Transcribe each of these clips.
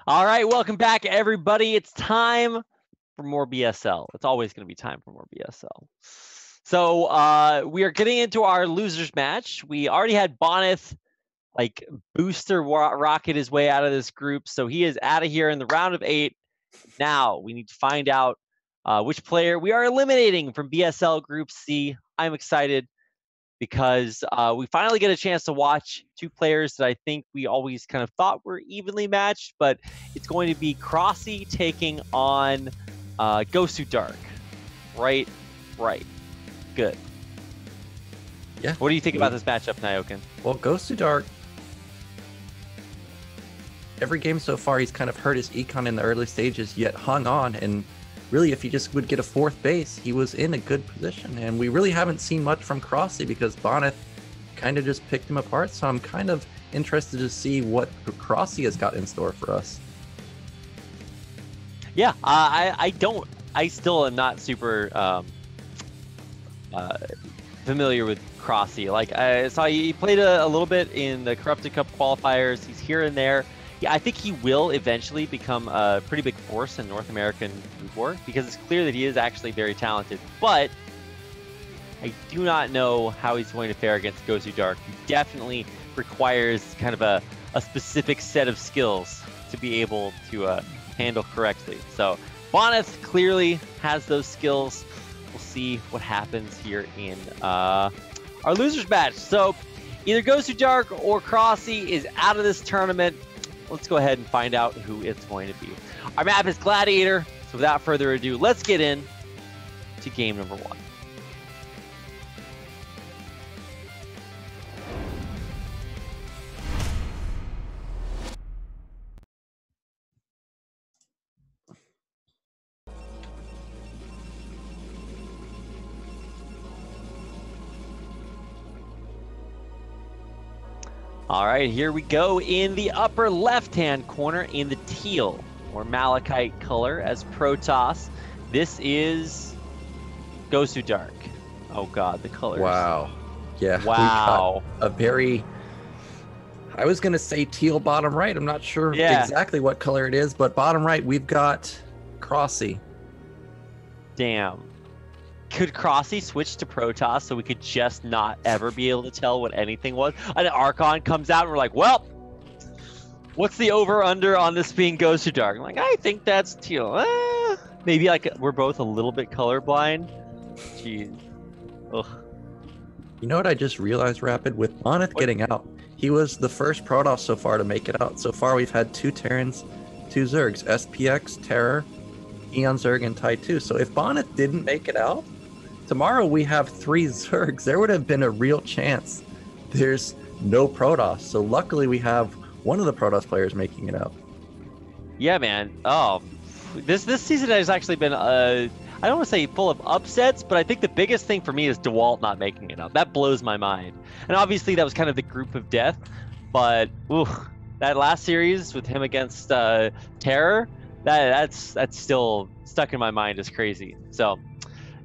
All right, welcome back, everybody. It's time for more BSL. It's always going to be time for more BSL. So we are getting into our losers match. We already had Bonyth booster rocket his way out of this group, so he is out of here in the round of 8. Now we need to find out which player we are eliminating from BSL Group C. I'm excited because we finally get a chance to watch two players that I think we always kind of thought were evenly matched, but it's going to be cRroSs taking on Gosudark. Right. Good. Yeah. What do you think about this matchup, Jaeyun? Well, Gosudark, every game so far, he's kind of hurt his econ in the early stages, yet hung on. And really, if he just would get a 4th base, he was in a good position. And we really haven't seen much from cRroSs because Bonyth kind of just picked him apart. So I'm kind of interested to see what cRroSs has got in store for us. Yeah, I still am not super familiar with cRroSs. Like, I saw he played a little bit in the Corrupted Cup qualifiers. He's here and there. Yeah, I think he will eventually become a pretty big force in North American War because it's clear that he is actually very talented. But I do not know how he's going to fare against Gosudark. He definitely requires kind of a specific set of skills to be able to handle correctly. So Bonyth clearly has those skills. We'll see what happens here in our losers match. So either Gosudark or cRroSs is out of this tournament. Let's go ahead and find out who it's going to be. Our map is Gladiator, so without further ado, let's get in to game number 1. All right, here we go in the upper left-hand corner in the teal or malachite color as Protoss. This is Gosudark. Oh God, the colors. Wow. Yeah. Wow. We got a very, I was going to say teal bottom right. I'm not sure exactly what color it is, but bottom right, we've got cRroSs. Damn. Could cRroSs switch to Protoss so we could just not ever be able to tell what anything was? And Archon comes out and we're like, well, what's the over-under on this being Gosudark? I'm like, I think that's teal. Maybe like we're both a little bit colorblind. Jeez. Ugh. You know what I just realized, Rapid? With Bonyth getting out, he was the first Protoss so far to make it out. So far, we've had 2 Terrans, 2 Zergs, SPX, Terror, Eon Zerg, and Tai 2. So if Bonyth didn't make it out, tomorrow we have 3 Zergs. There would have been a real chance there's no Protoss. So luckily we have one of the Protoss players making it out. Yeah, man. Oh, this season has actually been I don't want to say full of upsets, but I think the biggest thing for me is DeWalt not making it out. That blows my mind. And obviously that was kind of the group of death, but that last series with him against Terror, that's still stuck in my mind as crazy. So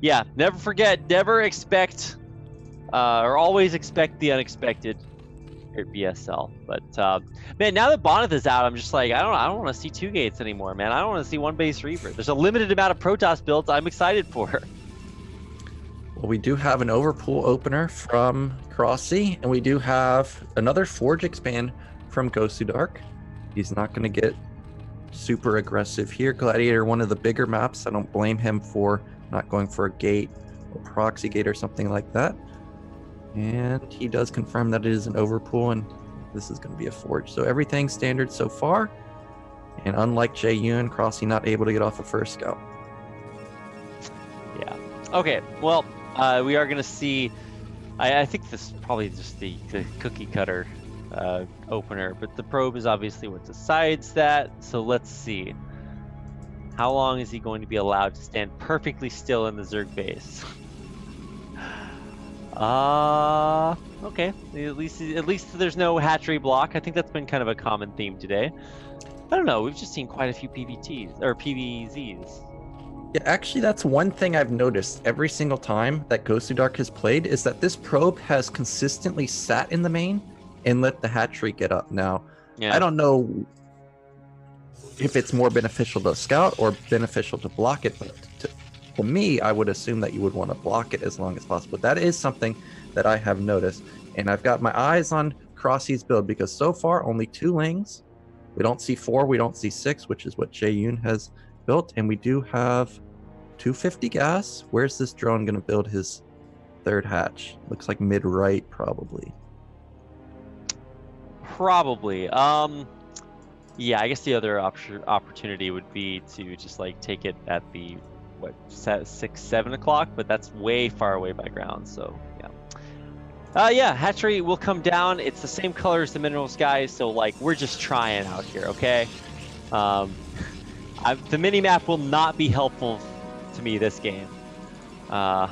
yeah, never expect or always expect the unexpected here at BSL. But man, now that Bonyth is out, I'm just like, I don't want to see 2 gates anymore, man. I don't want to see 1 base Reaper. There's a limited amount of Protoss builds I'm excited for. Well, we do have an overpool opener from cRroSs, and we do have another Forge expand from Gosudark. He's not going to get super aggressive here. Gladiator, one of the bigger maps. I don't blame him for not going for a gate or proxy gate or something like that. And he does confirm that it is an overpool and this is going to be a forge. So everything's standard so far. And unlike Jaeyun, cRroSs not able to get off a first scout. Yeah. Okay. Well, we are going to see. I think this is probably just the cookie cutter opener, but the probe is obviously what decides that. So let's see. How long is he going to be allowed to stand perfectly still in the Zerg base? Okay. At least there's no hatchery block. I think that's been kind of a common theme today. I don't know. We've just seen quite a few PVTs or PVZs. Yeah, actually, that's one thing I've noticed every single time that Gosudark has played is that this probe has consistently sat in the main and let the hatchery get up. Now, Yeah. I don't know if it's more beneficial to scout or beneficial to block it. But to me, I would assume that you would want to block it as long as possible. That is something that I have noticed. And I've got my eyes on cRroSs' build because so far only 2 lings. We don't see 4, we don't see 6, which is what Jaeyun has built. And we do have 250 gas. Where's this drone going to build his 3rd hatch? Looks like mid-right, probably. Probably. Yeah, I guess the other opportunity would be to just like take it at the 6-7 o'clock, but that's way far away by ground. So yeah. Yeah, hatchery will come down. It's the same color as the mineral sky, so like we're just trying out here, okay? The mini map will not be helpful to me this game, so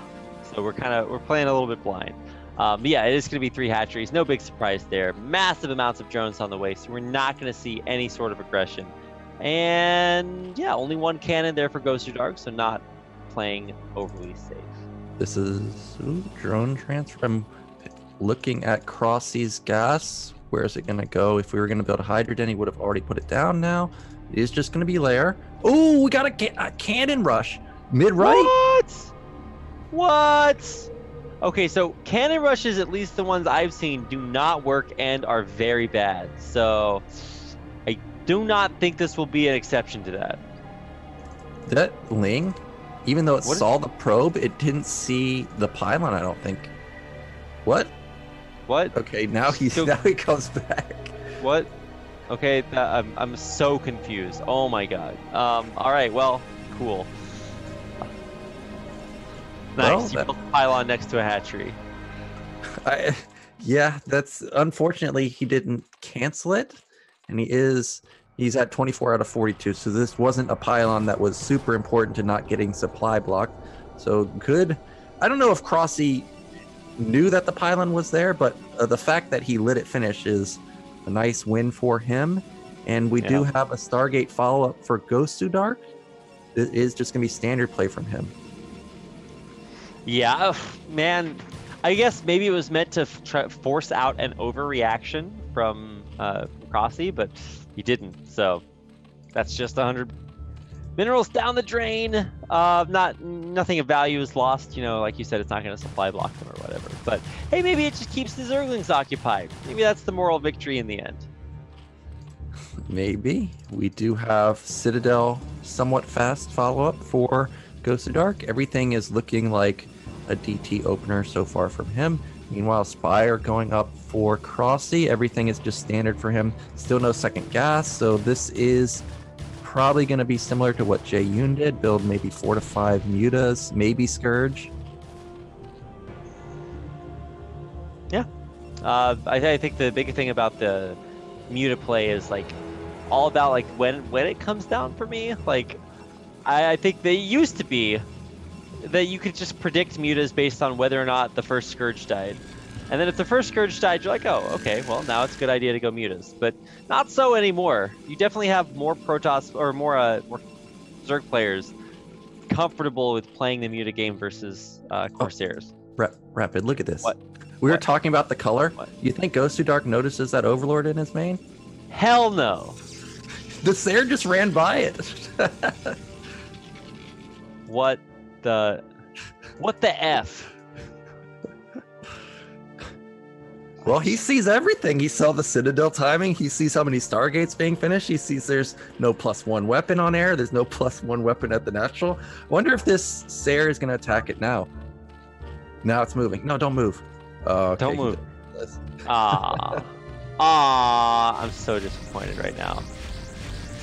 we're playing a little bit blind. But yeah, it is going to be 3 hatcheries. No big surprise there. Massive amounts of drones on the way, so we're not going to see any sort of aggression. And yeah, only 1 cannon there for Gosudark, so not playing overly safe. This is drone transfer. I'm looking at cRroSs' gas. Where is it going to go? If we were going to build a hydrogen, he would have already put it down now. It is just going to be lair. Oh, we got a cannon rush. Mid-right? What? Okay, so cannon rushes, at least the ones I've seen, do not work and are very bad. So I do not think this will be an exception to that. That ling, even though it saw the probe, it didn't see the pylon, I don't think. What? What? Okay, now he comes back. What? Okay, I'm so confused. Oh my god. All right, well, cool. Nice, you built a pylon next to a hatchery. Yeah, that's unfortunately he didn't cancel it, and he's at 24 out of 42. So this wasn't a pylon that was super important to not getting supply blocked. So good. I don't know if cRroSs knew that the pylon was there, but the fact that he let it finish is a nice win for him. And we do have a Stargate follow-up for Gosudark. It is just going to be standard play from him. Yeah, man, I guess maybe it was meant to force out an overreaction from cRroSs, but he didn't. So that's just 100 minerals down the drain. Nothing of value is lost. You know, like you said, it's not going to supply block them or whatever. But hey, maybe it just keeps the Zerglings occupied. Maybe that's the moral victory in the end. Maybe. We do have Citadel somewhat fast follow-up for Gosudark. Everything is looking like a DT opener so far from him. Meanwhile, Spire going up for cRroSs. Everything is just standard for him. Still no second gas, so this is probably going to be similar to what Jaeyun did. Build maybe 4 to 5 mutas, maybe Scourge. Yeah. I think the big thing about the muta play is like all about like when it comes down for me. Like I think they used to be that you could just predict mutas based on whether or not the first Scourge died. And then if the first Scourge died, you're like, oh, okay, well, now it's a good idea to go mutas. But not so anymore. You definitely have more Protoss or more Zerg players comfortable with playing the muta game versus Corsairs. Rapid, look at this. What? We were talking about the color. What? You think Gosudark notices that Overlord in his main? Hell no. The Sair just ran by it. What the F? Well, he sees everything. He saw the Citadel timing. He sees how many Stargates being finished. He sees there's no +1 weapon on air. There's no +1 weapon at the natural. I wonder if this Sair is going to attack it now. Now it's moving. No, don't move. Okay. Don't move. I'm so disappointed right now.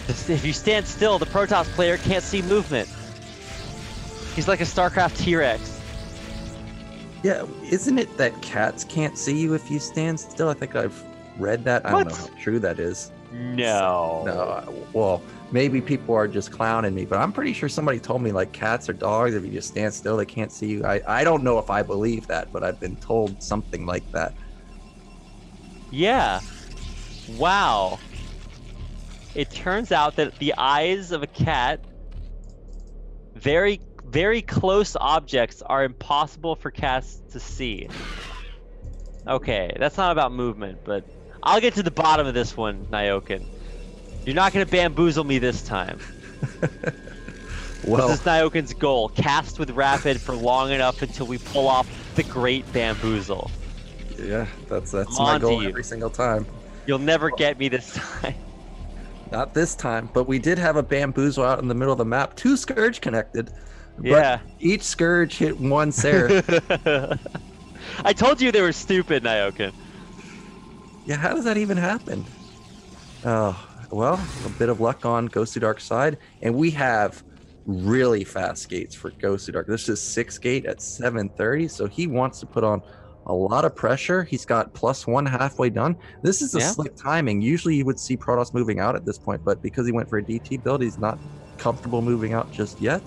If you stand still, the Protoss player can't see movement. He's like a Starcraft T-Rex. Yeah, isn't it that cats can't see you if you stand still? I think I've read that. I don't know how true that is. No. Well, maybe people are just clowning me, but I'm pretty sure somebody told me like cats or dogs, if you just stand still, they can't see you. I don't know if I believe that, but I've been told something like that. Yeah. Wow. It turns out that the eyes of a cat, very, very close objects, are impossible for cats to see. Okay, that's not about movement, but I'll get to the bottom of this one, Nyokin. You're not going to bamboozle me this time. Well, this is Nyoken's goal. Cast with Rapid for long enough until we pull off the great bamboozle. yeah, that's my goal every single time. You'll never get me this time. Not this time, but we did have a bamboozle out in the middle of the map. 2 Scourge connected. Yeah. But each Scourge hit 1 Seraph. I told you they were stupid, Nyoken. Yeah, how does that even happen? Oh, well, a bit of luck on Gosudark's side. And we have really fast gates for Gosudark. This is 6 gate at 7:30, so he wants to put on a lot of pressure. He's got +1 halfway done. This is a slick timing. Usually you would see Protoss moving out at this point, but because he went for a DT build, he's not comfortable moving out just yet.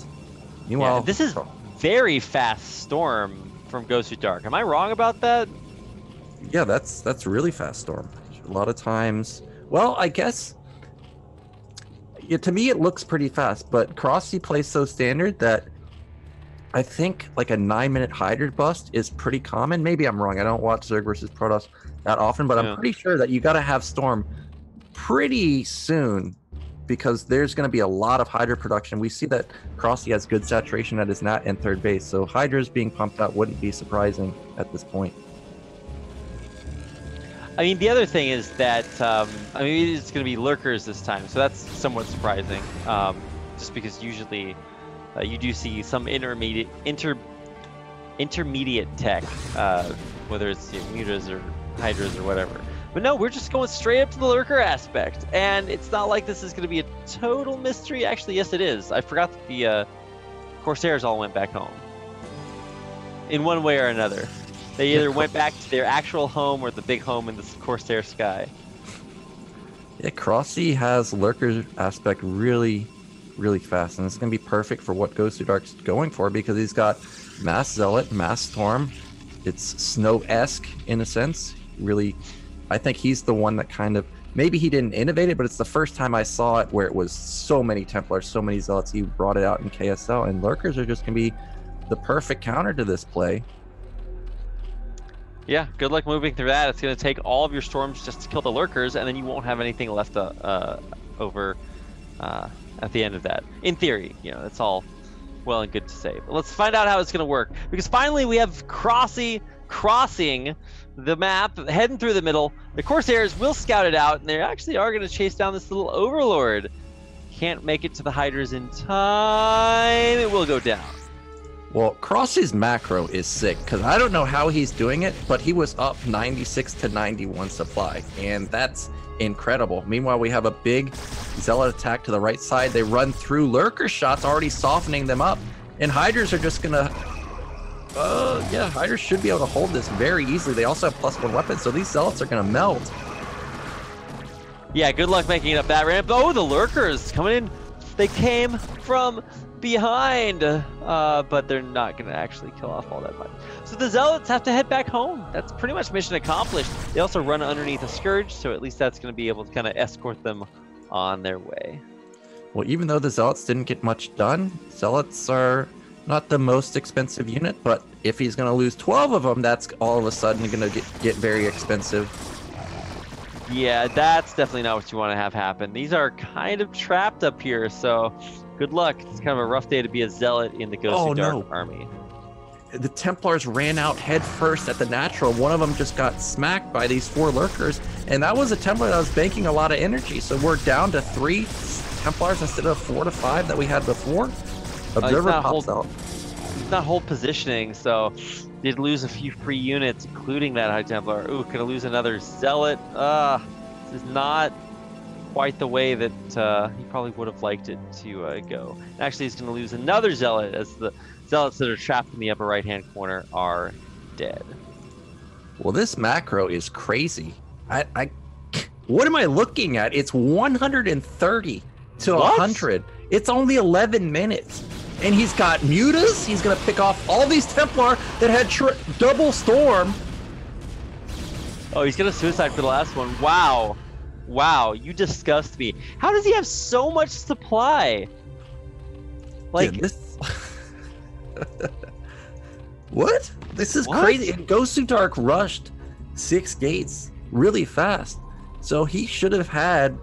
Meanwhile, this is very fast Storm from Gosudark. Am I wrong about that? Yeah, that's really fast Storm. A lot of times, well, I guess to me it looks pretty fast, but cRroSs plays so standard that I think like a 9-minute Hydra bust is pretty common. Maybe I'm wrong. I don't watch Zerg versus Protoss that often, but I'm pretty sure that you got to have Storm pretty soon because there's going to be a lot of Hydra production. We see that cRroSs has good saturation at his nat and third base, so Hydras being pumped out wouldn't be surprising at this point. I mean, the other thing is that, I mean, it's going to be lurkers this time, so that's somewhat surprising. Just because usually you do see some intermediate tech, whether it's mutas or hydras or whatever. But no, we're just going straight up to the lurker aspect, and it's not like this is going to be a total mystery. Actually, yes, it is. I forgot that the Corsairs all went back home in one way or another. They either went back to their actual home or the big home in the Corsair sky. Yeah, cRroSs has lurker aspect really fast, and it's going to be perfect for what Gosudark's going for because he's got Mass Zealot, Mass Storm. It's Snow-esque in a sense. Really, I think he's the one that kind of, maybe he didn't innovate it, but it's the first time I saw it where it was so many Templars, so many Zealots. He brought it out in KSL, and lurkers are just going to be the perfect counter to this play. Yeah, good luck moving through that. It's going to take all of your storms just to kill the lurkers, and then you won't have anything left over at the end of that. In theory, you know, that's all well and good to say. But let's find out how it's going to work. Because finally we have cRroSs crossing the map, heading through the middle. The Corsairs will scout it out, and they actually are going to chase down this little Overlord. Can't make it to the Hydras in time. It will go down. Well, cRroSs macro is sick because I don't know how he's doing it, but he was up 96 to 91 supply, and that's incredible. Meanwhile, we have a big Zealot attack to the right side. They run through lurker shots, already softening them up, and Hydras are just gonna yeah, Hydras should be able to hold this very easily. They also have +1 weapons, so these Zealots are gonna melt. Yeah, good luck making up that ramp. Oh, the lurkers coming in. They came from behind, but they're not going to actually kill off all that much. So the Zealots have to head back home. That's pretty much mission accomplished. They also run underneath a Scourge, so at least that's going to be able to kind of escort them on their way. Well, even though the Zealots didn't get much done, Zealots are not the most expensive unit, but if he's going to lose 12 of them, that's all of a sudden going to get very expensive. Yeah, that's definitely not what you want to have happen. These are kind of trapped up here, so good luck. It's kind of a rough day to be a Zealot in the Gosudark army. The Templars ran out head first at the natural. One of them just got smacked by these 4 lurkers, and that was a Templar that was banking a lot of energy. So we're down to 3 Templars instead of 4 to 5 that we had before. Observer pops out. He's not hold positioning, so did lose a few free units, including that High Templar. Ooh, gonna lose another Zealot. This is not quite the way that he probably would have liked it to go. Actually, he's gonna lose another Zealot as the Zealots that are trapped in the upper right-hand corner are dead. Well, this macro is crazy. What am I looking at? It's 130 to 100. It's only 11 minutes. And he's got mutas. He's going to pick off all these Templar that had double storm. Oh, he's going to suicide for the last one. Wow. Wow, you disgust me. How does he have so much supply? Like, yeah, this... What? This is crazy. And Gosudark rushed 6 gates really fast. So he should have had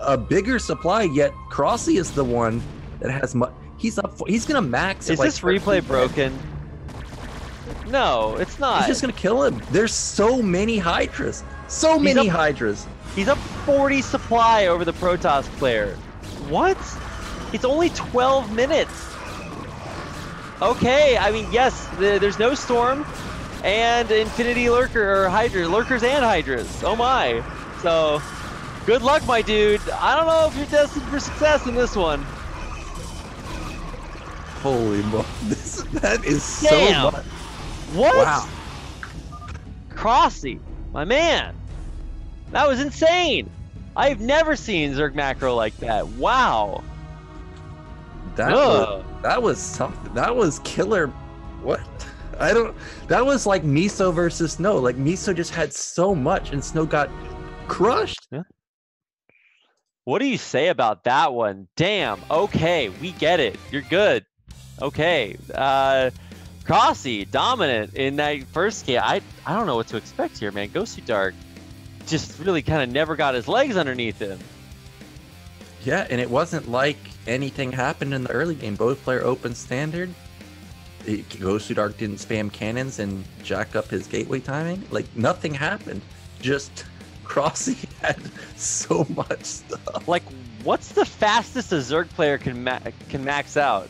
a bigger supply, yet cRroSs is the one that has much. He's up. He's gonna max. Is this replay broken? No, it's not. He's just gonna kill him. There's so many Hydras. So many Hydras. He's up 40 supply over the Protoss player. What? It's only 12 minutes. Okay, I mean, yes, there's no Storm and Infinity Lurker, or Hydra, Lurkers and Hydras. Oh my. So, good luck, my dude. I don't know if you're destined for success in this one. Holy moly. That is Damn. so much. What? Wow. cRroSs, my man. That was insane. I've never seen Zerg macro like that. Wow. That was something. That was killer. What? That was like Miso versus Snow. Like Miso just had so much and Snow got crushed. Yeah. What do you say about that one? Damn. Okay, we get it. You're good. Okay. cRroSs dominant in that first game. I don't know what to expect here, man. Gosudark just really kind of never got his legs underneath him. Yeah, and it wasn't like anything happened in the early game. Both player open standard. Gosudark didn't spam cannons and jack up his gateway timing. Like nothing happened. Just cRroSs had so much stuff. Like, what's the fastest a Zerg player can max out?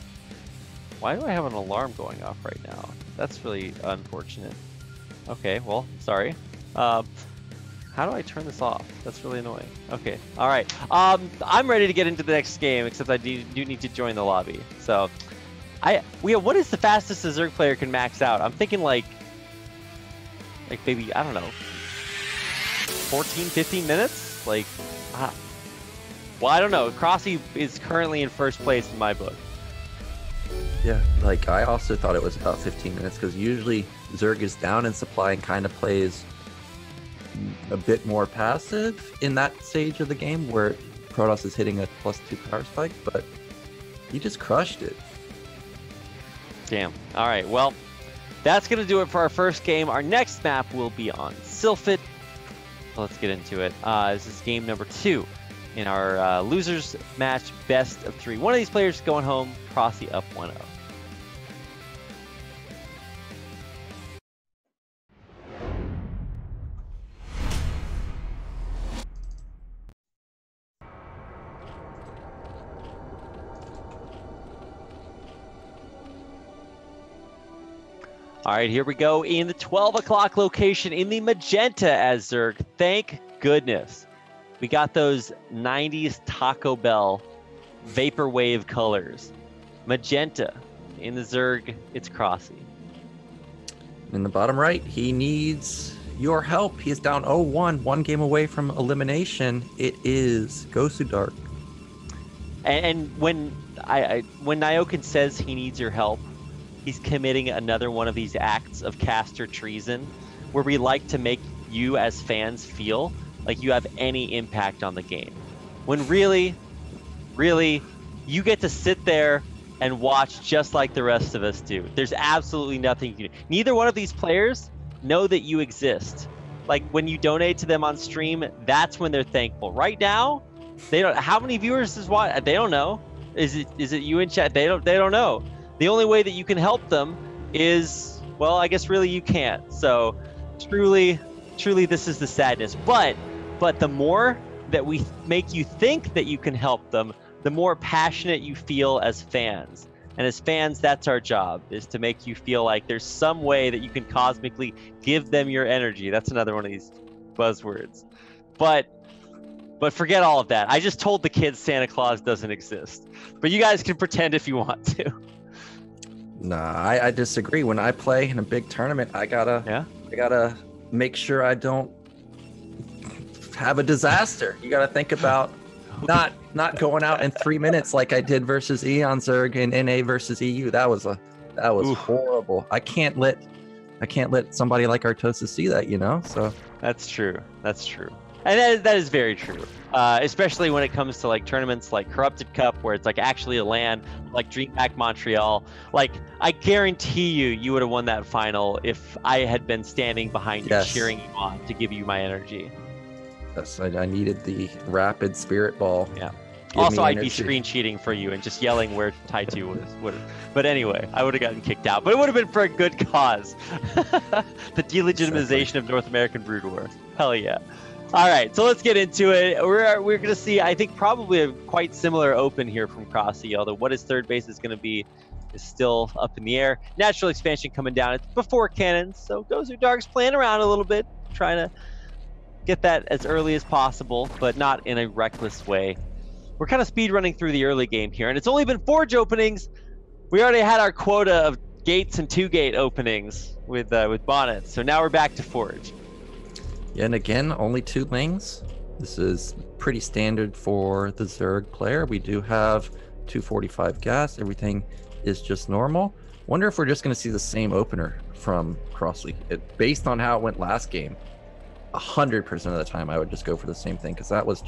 Why do I have an alarm going off right now? That's really unfortunate. Okay, well, sorry. How do I turn this off? That's really annoying. Okay, all right. I'm ready to get into the next game, except I do need to join the lobby. So, what is the fastest a Zerg player can max out? I'm thinking like maybe, I don't know, 14, 15 minutes? Like, well, I don't know. cRroSs is currently in first place in my book. Yeah, like I also thought it was about 15 minutes because usually Zerg is down in supply and kind of plays a bit more passive in that stage of the game where Protoss is hitting a +2 power spike, but he just crushed it. Damn. All right, well, that's going to do it for our first game. Our next map will be on Sylphid. Let's get into it. This is game number 2 in our losers match best of 3. One of these players going home, cRroSs up 1-0. All right, here we go in the 12 o'clock location in the Magenta as Zerg. Thank goodness. We got those 90s Taco Bell vaporwave colors. Magenta. In the Zerg, it's cRroSs. In the bottom right, he needs your help. He is down 0-1, one game away from elimination. It is Gosudark. And when Nyokin says he needs your help, he's committing another one of these acts of caster treason where we like to make you as fans feel like you have any impact on the game. When really, you get to sit there and watch just like the rest of us do. There's absolutely nothing you can do. Neither one of these players know that you exist. Like when you donate to them on stream, that's when they're thankful. Right now, they don't. How many viewers is what? They don't know. Is it you in chat? They don't know. The only way that you can help them is, well, I guess really you can't. So truly this is the sadness. But the more that we make you think that you can help them, the more passionate you feel as fans. And as fans, that's our job, is to make you feel like there's some way that you can cosmically give them your energy. That's another one of these buzzwords. But forget all of that. I just told the kids Santa Claus doesn't exist. But you guys can pretend if you want to. Nah, I disagree. When I play in a big tournament, I gotta make sure I don't have a disaster. You gotta think about not going out in 3 minutes like I did versus Eon Zerg and NA versus EU. That was horrible. I can't let somebody like Artosis see that, you know. So that's true. And that is very true, especially when it comes to like tournaments like Corrupted Cup, where it's like actually a LAN, like DreamHack Montreal. Like, I guarantee you would have won that final if I had been standing behind you, cheering you on to give you my energy. Yes, I needed the rapid spirit ball. Yeah. Give Also, me I'd be energy. screen cheating for you and just yelling where Taitu was. But anyway, I would have gotten kicked out. But it would have been for a good cause. The delegitimization of North American Brood War. Hell yeah. All right, so let's get into it. We're going to see, I think, probably a quite similar open here from cRroSs, although what his third base is going to be is still up in the air. Natural expansion coming down. It's before cannons, so Gosudark's playing around a little bit, trying to get that as early as possible, but not in a reckless way. We're kind of speed running through the early game here, and it's only been Forge openings. We already had our quota of gates and 2-gate openings with Bonyth, so now we're back to Forge. Yeah, and again, only 2 lanes. This is pretty standard for the Zerg player. We do have 245 gas. Everything is just normal. Wonder if we're just going to see the same opener from cRroSs. Based on how it went last game, 100% of the time I would just go for the same thing, because that was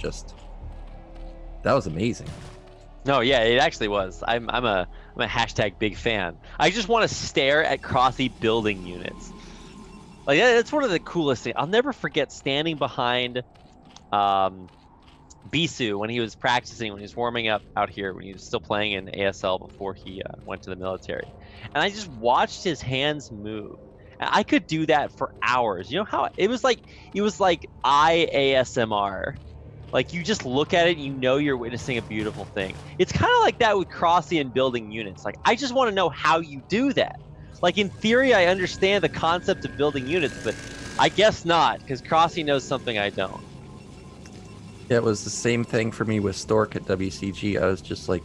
amazing. No, yeah, it actually was. I'm a hashtag big fan. I just want to stare at cRroSs building units. Like, that's one of the coolest things. I'll never forget standing behind Bisu when he was practicing, when he was warming up out here, when he was still playing in ASL before he went to the military. And I just watched his hands move. And I could do that for hours. You know how it was like ASMR. Like, you just look at it and you know you're witnessing a beautiful thing. It's kind of like that with cRroSs and building units. Like, I just want to know how you do that. Like, in theory, I understand the concept of building units, but I guess not, because cRroSs knows something I don't. Yeah, it was the same thing for me with Stork at WCG. I was just like,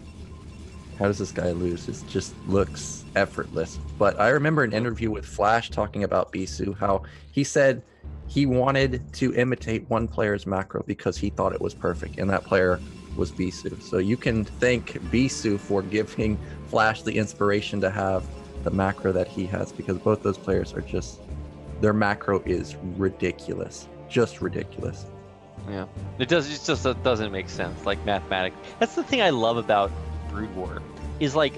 how does this guy lose? It just looks effortless. But I remember an interview with Flash talking about Bisu, how he said he wanted to imitate one player's macro because he thought it was perfect, and that player was Bisu. So you can thank Bisu for giving Flash the inspiration to have the macro that he has, because both those players are just, their macro is ridiculous, just ridiculous. Yeah, it doesn't make sense, like, mathematically. That's the thing I love about Brood War, is like,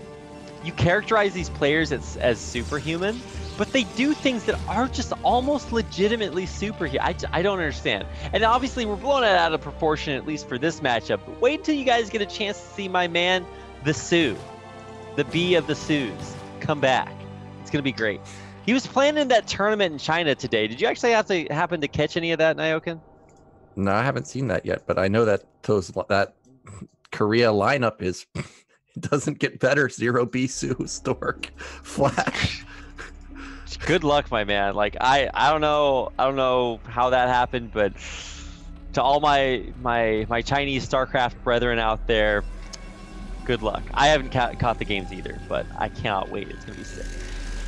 you characterize these players as superhuman, but they do things that are just almost legitimately superhuman. I don't understand. And obviously we're blowing it out of proportion, at least for this matchup, but wait until you guys get a chance to see my man, the Sioux, the B of the Sioux, come back. It's gonna be great. He was playing in that tournament in China today. Did you actually happen to catch any of that, Nyokin? No, I haven't seen that yet, but I know that that Korea lineup is it doesn't get better. 0 Bisu, Stork, Flash. Good luck, my man. Like, I don't know how that happened, but to all my Chinese Starcraft brethren out there, good luck. I haven't caught the games either, but I cannot wait. It's gonna be sick.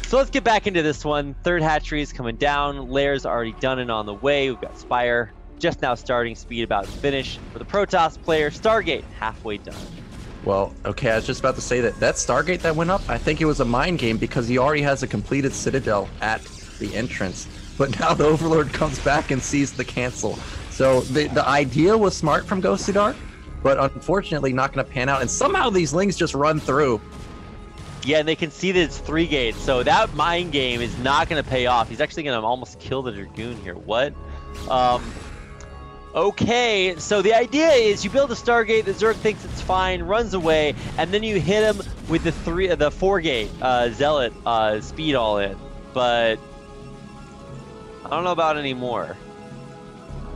So let's get back into this one. Third hatchery is coming down. Lair's already done and on the way. We've got Spire just now starting, speed about to finish. For the Protoss player, Stargate halfway done. Well, okay, I was just about to say that Stargate that went up, I think it was a mind game, because he already has a completed Citadel at the entrance. But now the Overlord comes back and sees the cancel. So the idea was smart from Gosudark, but unfortunately not going to pan out. And somehow these Lings just run through. Yeah, and they can see that it's 3 gates, so that mind game is not going to pay off. He's actually going to almost kill the Dragoon here. What? Okay, so the idea is you build a Stargate, the Zerg thinks it's fine, runs away, and then you hit him with the 4-gate Zealot speed all in. But I don't know about anymore.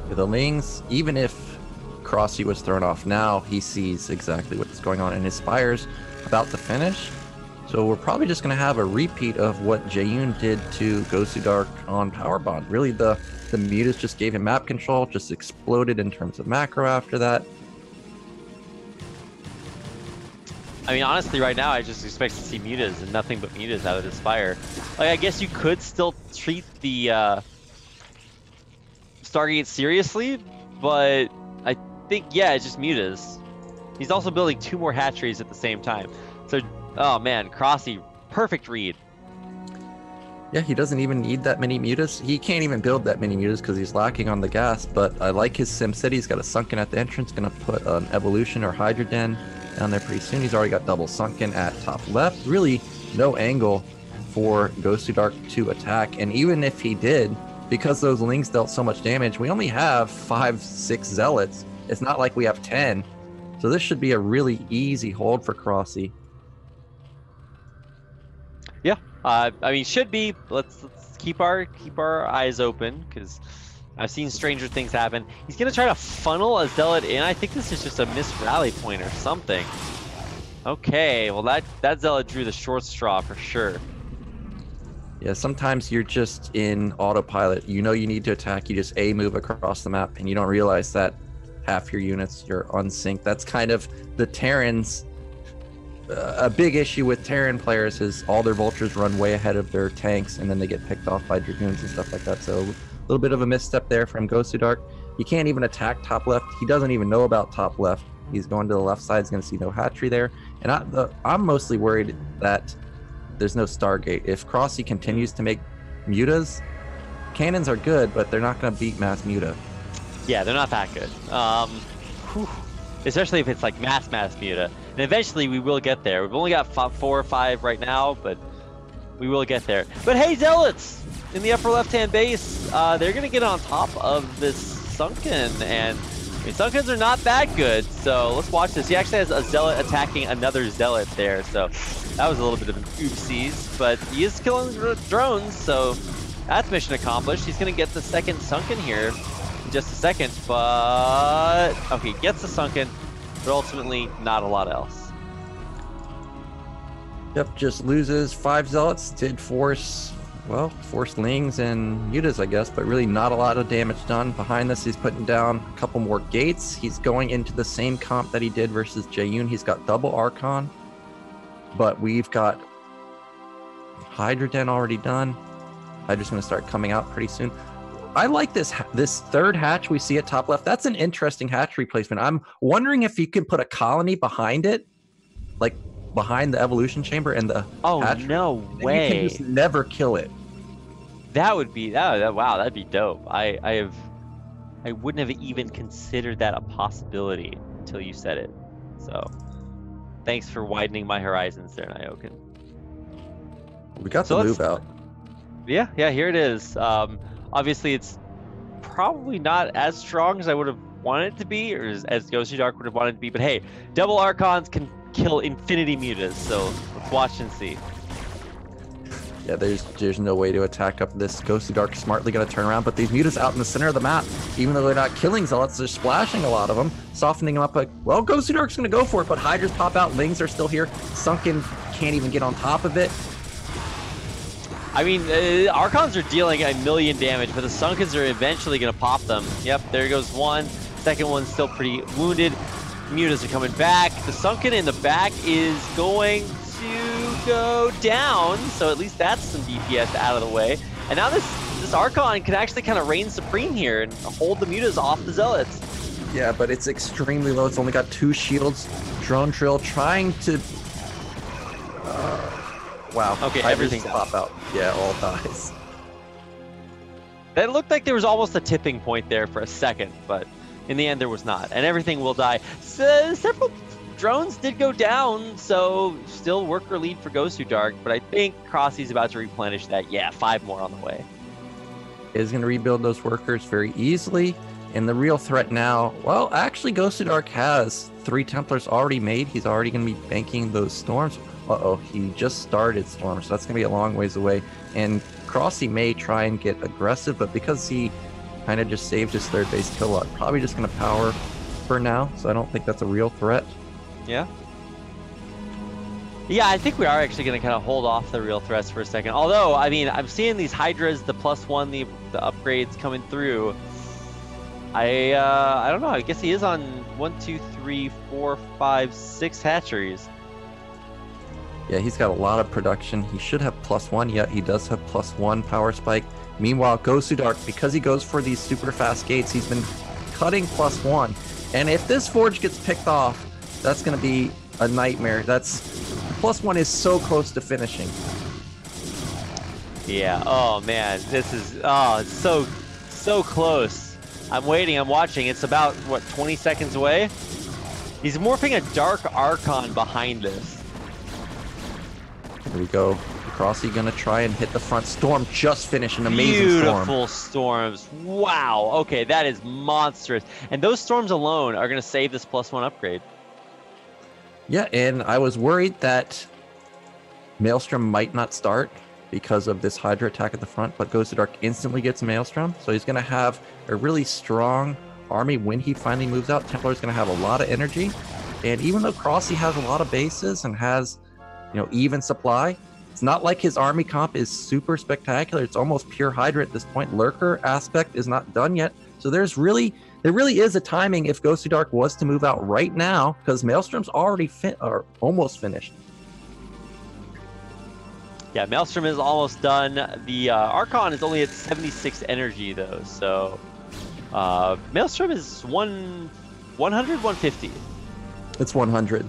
The Lings, even if cRroSs was thrown off now, he sees exactly what's going on, and his Spire's about to finish. So we're probably just going to have a repeat of what Jaeyun did to Gosudark on Power Bond. Really, the Mutas just gave him map control, just exploded in terms of macro after that. I mean, honestly, right now, I just expect to see Mutas and nothing but Mutas out of this Spire. Like, I guess you could still treat the Stargate seriously, but I think, yeah, it's just Mutas. He's also building 2 more hatcheries at the same time. So, oh man, cRroSs, perfect read. Yeah, he doesn't even need that many Mutas. He can't even build that many Mutas because he's lacking on the gas, but I like his SimCity. He's got a Sunken at the entrance, going to put an Evolution or Hydra Den down there pretty soon. He's already got double Sunken at top left. Really no angle for Gosudark to attack, and even if he did, because those Lings dealt so much damage, we only have 5-6 Zealots. It's not like we have 10. So this should be a really easy hold for cRroSs. Yeah, I mean, should be. Let's keep our eyes open, because I've seen stranger things happen. He's gonna try to funnel a Zealot in. I think this is just a missed rally point or something. Okay, well that Zealot drew the short straw for sure. Yeah, sometimes you're just in autopilot. You know you need to attack. You just move across the map, and you don't realize that half your units you're unsynced. That's kind of the Terrans. A big issue with Terran players is all their vultures run way ahead of their tanks, and then they get picked off by dragoons and stuff like that. So a little bit of a misstep there from Gosudark. He can't even attack top left. He doesn't even know about top left. He's going to the left side. He's going to see no hatchery there. And I'm mostly worried that there's no Stargate. If cRroSs continues to make mutas, cannons are good, but they're not going to beat mass muta. Yeah, they're not that good. Especially if it's like mass muta. And eventually we will get there. We've only got 4 or 5 right now, but we will get there. But hey, Zealots in the upper left-hand base, they're going to get on top of this Sunken, and I mean, Sunkens are not that good, so let's watch this. He actually has a Zealot attacking another Zealot there, so that was a little bit of an oopsies, but he is killing drones, so that's mission accomplished. He's going to get the second Sunken here in just a second, but okay, gets the Sunken, but ultimately not a lot else. Yep, just loses 5 Zealots. Did force Lings and mutas, I guess, but really not a lot of damage done. Behind this, he's putting down a couple more gates. He's going into the same comp that he did versus Jaeyun. He's got double Archon, but we've got Hydra Den already done. Hydra's going to start coming out pretty soon. I like this third hatch we see at top left. That's an interesting hatch replacement. I'm wondering if you can put a colony behind it, like behind the evolution chamber and the hatch. No way. You can just never kill it. That would be wow, that'd be dope. I wouldn't have even considered that a possibility until you said it. So thanks for widening my horizons there, Nyoken. We got the move out. Yeah, here it is. Obviously it's probably not as strong as I would have wanted it to be, or as Gosudark would have wanted it to be, but hey, double Archons can kill infinity mutas, so let's watch and see. Yeah, there's no way to attack up this. Gosudark smartly going to turn around, but these mutas out in the center of the map, even though they're not killing Zealots, they're splashing a lot of them, softening them up. Like, well, Gosudark's going to go for it, but Hydras pop out, Lings are still here. Sunken can't even get on top of it. I mean, Archons are dealing 1 million damage, but the Sunkens are eventually going to pop them. Yep, there goes one. Second one's still pretty wounded. Mutas are coming back. The Sunken in the back is going to go down, so at least that's some DPS out of the way. And now this Archon can actually kind of reign supreme here and hold the mutas off the Zealots. Yeah, but it's extremely low. It's only got 2 shields. Drone Drill trying to... wow. Okay, everything's pop out. Yeah, all dies. It looked like there was almost a tipping point there for a second, but in the end there was not. And everything will die. So, several drones did go down, so still worker lead for Gosudark, but I think cRroSs about to replenish that. Yeah, 5 more on the way. Is going to rebuild those workers very easily. And the real threat now, well, actually Gosudark has 3 Templars already made. He's already going to be banking those storms. Uh-oh, he just started storms, so that's going to be a long ways away. And cRroSs may try and get aggressive, but because he kind of just saved his third base kill lot, probably just going to power for now, so I don't think that's a real threat. Yeah. Yeah, I think we are actually going to kind of hold off the real threats for a second. Although, I mean, I'm seeing these Hydras, the +1, the upgrades coming through. I don't know. I guess he is on 1, 2, 3, 4, 5, 6 hatcheries. Yeah, he's got a lot of production. He should have +1, yet he does have +1 power spike. Meanwhile, Gosudark, because he goes for these super fast gates, he's been cutting +1. And if this Forge gets picked off, that's going to be a nightmare. +1 is so close to finishing. Yeah. Oh man, this is it's so close. I'm waiting. I'm watching. It's about what 20 seconds away. He's morphing a Dark Archon behind this. Here we go. cRroSs gonna try and hit the front. Storm just finished an amazing Beautiful storms. Wow. Okay, that is monstrous. And those storms alone are going to save this +1 upgrade. Yeah, and I was worried that Maelstrom might not start because of this Hydra attack at the front, but Gosudark instantly gets Maelstrom, so he's going to have a really strong army when he finally moves out. Templar's going to have a lot of energy, and even though cRroSs has a lot of bases and has, even supply, it's not like his army comp is super spectacular. It's almost pure Hydra at this point. Lurker aspect is not done yet, so there really is a timing if Gosudark was to move out right now, because Maelstrom's already almost finished. Yeah, Maelstrom is almost done. The Archon is only at 76 energy, though, so Maelstrom is 100, 150? It's 100.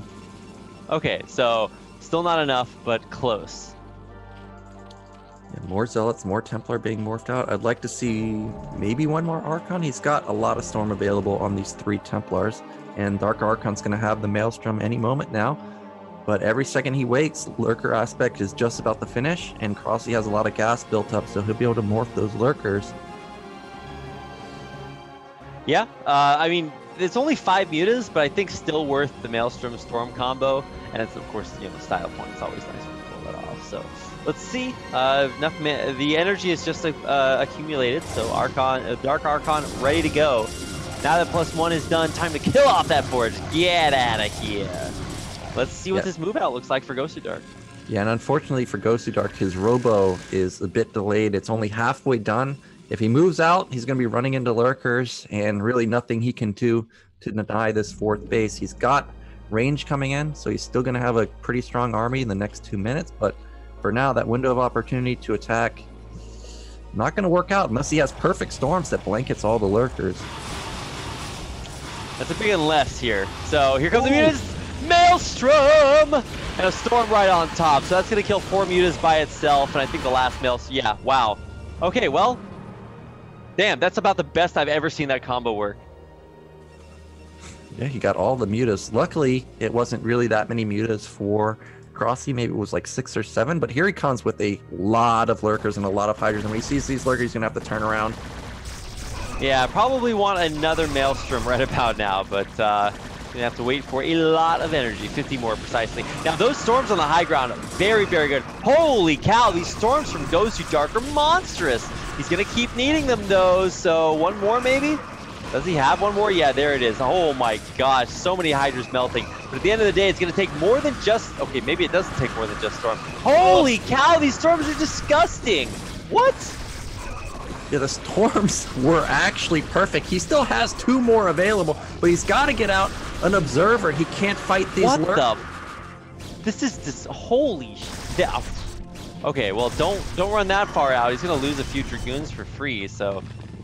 Okay, so still not enough, but close. Yeah, more Zealots, more Templar being morphed out. I'd like to see maybe one more Archon. He's got a lot of Storm available on these 3 Templars, and Dark Archon's going to have the Maelstrom any moment now. But every second he waits, Lurker aspect is just about to finish, and cRroSs has a lot of gas built up, so he'll be able to morph those Lurkers. Yeah, I mean, it's only 5 mutas, but I think still worth the Maelstrom Storm combo. And it's, of course, style point. It's always nice when you pull that off. So let's see. The energy is just accumulated, so Dark Archon ready to go. Now that +1 is done, time to kill off that forge. Get out of here. Let's see what this move out looks like for Gosudark. Yeah, and unfortunately for Gosudark, his Robo is a bit delayed. It's only halfway done. If he moves out, he's going to be running into Lurkers, and really nothing he can do to deny this 4th base. He's got range coming in, so he's still going to have a pretty strong army in the next 2 minutes, but for now, that window of opportunity to attack, not going to work out unless he has perfect storms that blankets all the Lurkers. That's a big unless here. So here comes the mutas. Maelstrom! And a storm right on top. So that's going to kill 4 mutas by itself. And I think the last Maelstrom... Yeah, wow. Okay, well... Damn, that's about the best I've ever seen that combo work. Yeah, he got all the mutas. Luckily, it wasn't really that many mutas for cRroSs. Maybe it was like 6 or 7. But here he comes with a lot of Lurkers and a lot of Hydras. And when he sees these Lurkers, he's going to have to turn around. Yeah, probably want another Maelstrom right about now. But... Gonna have to wait for a lot of energy, 50 more precisely. Now those storms on the high ground, very, very good. Holy cow, these storms from Gosudark are monstrous. He's gonna keep needing them though, so one more maybe? Does he have one more? Yeah, there it is. Oh my gosh, so many Hydras melting. But at the end of the day, it's gonna take more than just, okay, maybe it doesn't take more than just storm. Holy cow, these storms are disgusting. What? Yeah, the storms were actually perfect. He still has 2 more available, but he's got to get out an observer. He can't fight these Lurkers. This is just holy shit. Okay, well, don't run that far out. He's gonna lose a few Dragoons for free. So,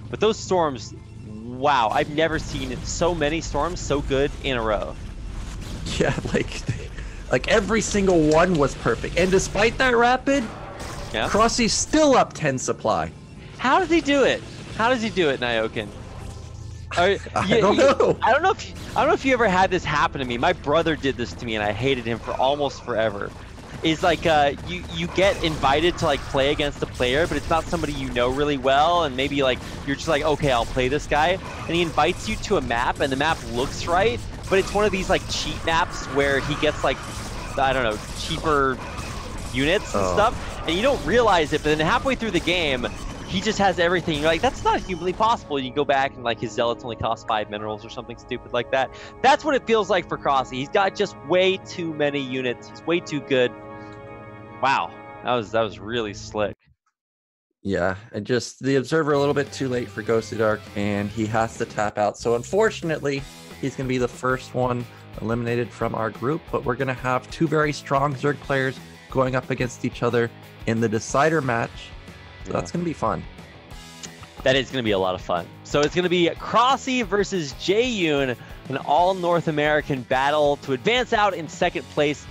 but those storms, wow! I've never seen so many storms so good in a row. Yeah, like every single one was perfect. And despite that rapid, cRroSs's still up 10 supply. How does he do it? How does he do it, Nyokin? I don't know. I don't know if you ever had this happen to me. My brother did this to me, and I hated him for almost forever. Is like you get invited to like play against a player, but it's not somebody you know really well, and maybe like you're just like, okay, I'll play this guy, and he invites you to a map, and the map looks right, but it's one of these like cheat maps where he gets like, I don't know, cheaper units and stuff, and you don't realize it, but then halfway through the game, he just has everything. You're like, that's not humanly possible. You go back and like his zealots only cost 5 minerals or something stupid like that. That's what it feels like for cRroSs. He's got just way too many units. He's way too good. Wow, that was really slick. Yeah, and just the observer a little bit too late for Gosudark, and he has to tap out. So unfortunately, he's going to be the first one eliminated from our group. But we're going to have 2 very strong Zerg players going up against each other in the decider match. So that's going to be fun. That is going to be a lot of fun. So it's going to be cRroSs versus Jaeyun, an all North American battle to advance out in 2nd place.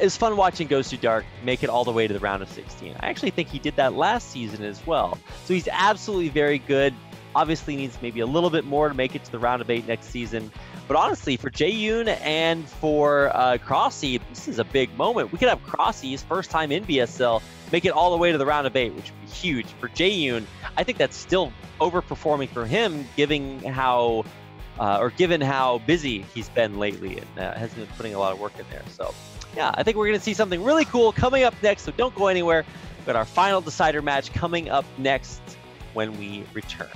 It's fun watching Gosudark make it all the way to the round of 16. I actually think he did that last season as well. So he's absolutely very good. Obviously needs maybe a little bit more to make it to the round of 8 next season. But honestly, for Jaeyun and for cRroSs, this is a big moment. We could have cRroSs, his first time in BSL, make it all the way to the round of 8, which would be huge. For Jaeyun, I think that's still overperforming for him, given how busy he's been lately and hasn't been putting a lot of work in there. So yeah, I think we're going to see something really cool coming up next, so don't go anywhere. We've got our final decider match coming up next when we return.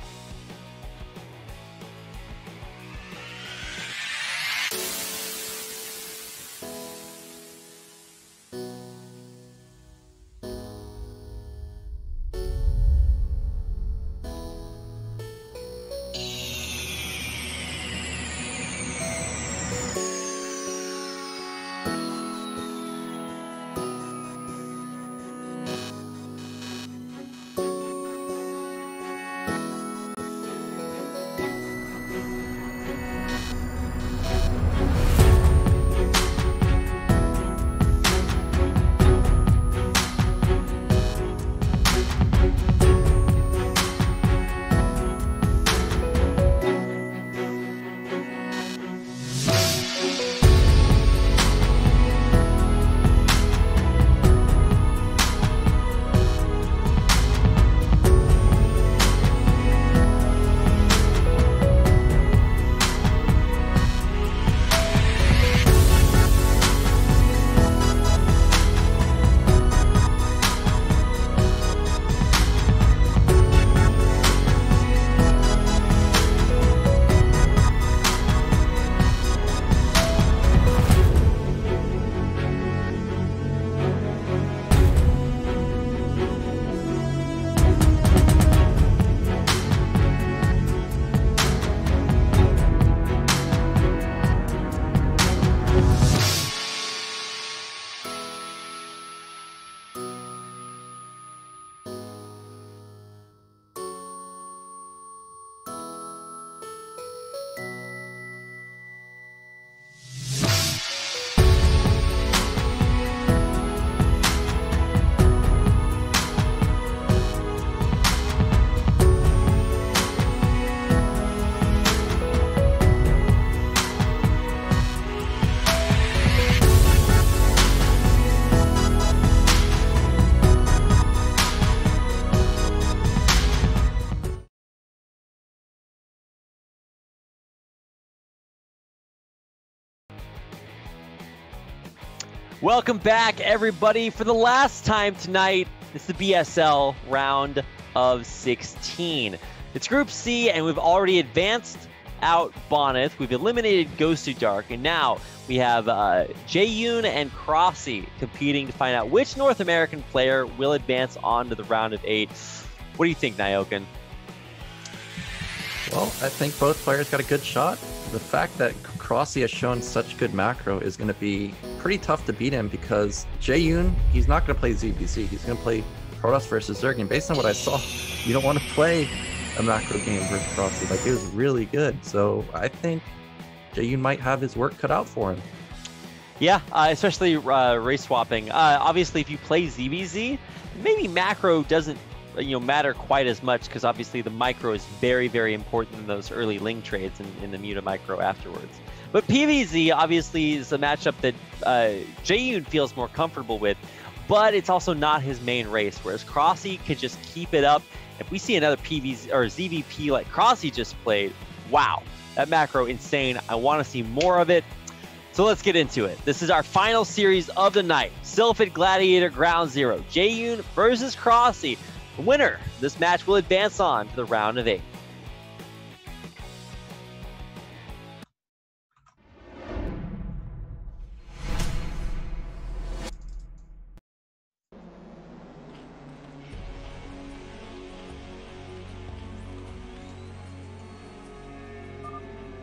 Welcome back, everybody, for the last time tonight. It's the BSL round of 16. It's Group C, and we've already advanced out Bonyth. We've eliminated Gosudark, and now we have Jaeyun and cRroSs competing to find out which North American player will advance on to the round of 8. What do you think, Nyoken? Well, I think both players got a good shot. The fact that cRroSs has shown such good macro is going to be pretty tough to beat him, because Jaeyun, he's not going to play ZVZ. He's going to play Protoss versus Zerg. And based on what I saw, you don't want to play a macro game versus cRroSs. Like, it was really good. So I think Jaeyun might have his work cut out for him. Yeah, especially race swapping. Obviously, if you play ZVZ, maybe macro doesn't matter quite as much, because obviously the micro is very, very important in those early Ling trades and in the Muta micro afterwards. But PvZ obviously is a matchup that Jaeyun feels more comfortable with, but it's also not his main race, whereas cRroSs could just keep it up. If we see another PvZ or ZVP like cRroSs just played, wow, that macro insane. I want to see more of it. So let's get into it. This is our final series of the night. Sylphid Gladiator Ground Zero. Jaeyun versus cRroSs. The winner of this match will advance on to the round of 8.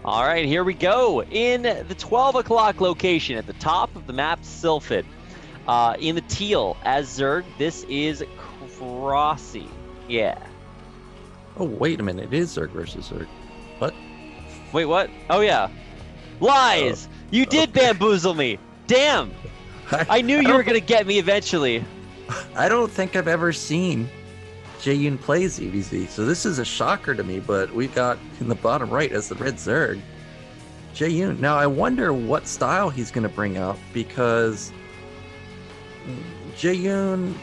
All right, here we go. In the 12 o'clock location at the top of the map, Sylphid. In the teal as Zerg, this is cRroSs. Yeah. Oh, wait a minute. It is Zerg versus Zerg. What? Wait, what? Oh, yeah. Lies! You did bamboozle me. Damn! I knew you were going to get me eventually. I don't think I've ever seen Jaeyun plays EVZ. So this is a shocker to me, but we've got in the bottom right as the red Zerg, Jaeyun. Now I wonder what style he's going to bring out, because Jaeyun,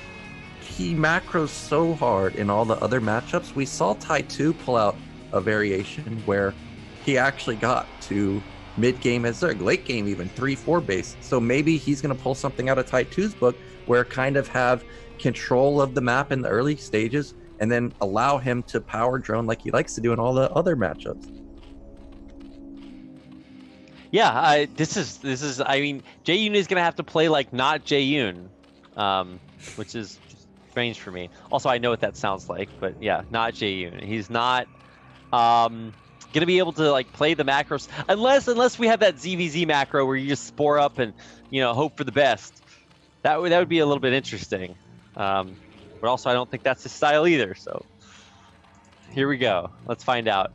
he macros so hard in all the other matchups. We saw Tai2 pull out a variation where he actually got to mid-game as Zerg, late game even, 3-4 base. So maybe he's going to pull something out of Tai2's book where kind of have control of the map in the early stages and then allow him to power drone like he likes to do in all the other matchups. Yeah, this is. I mean, Jaeyun is gonna have to play like not Jaeyun, which is strange for me. Also, I know what that sounds like, but yeah, not Jaeyun. He's not gonna be able to like play the macros unless we have that ZVZ macro where you just spore up and hope for the best. That would be a little bit interesting. But also, I don't think that's his style either. So here we go. Let's find out.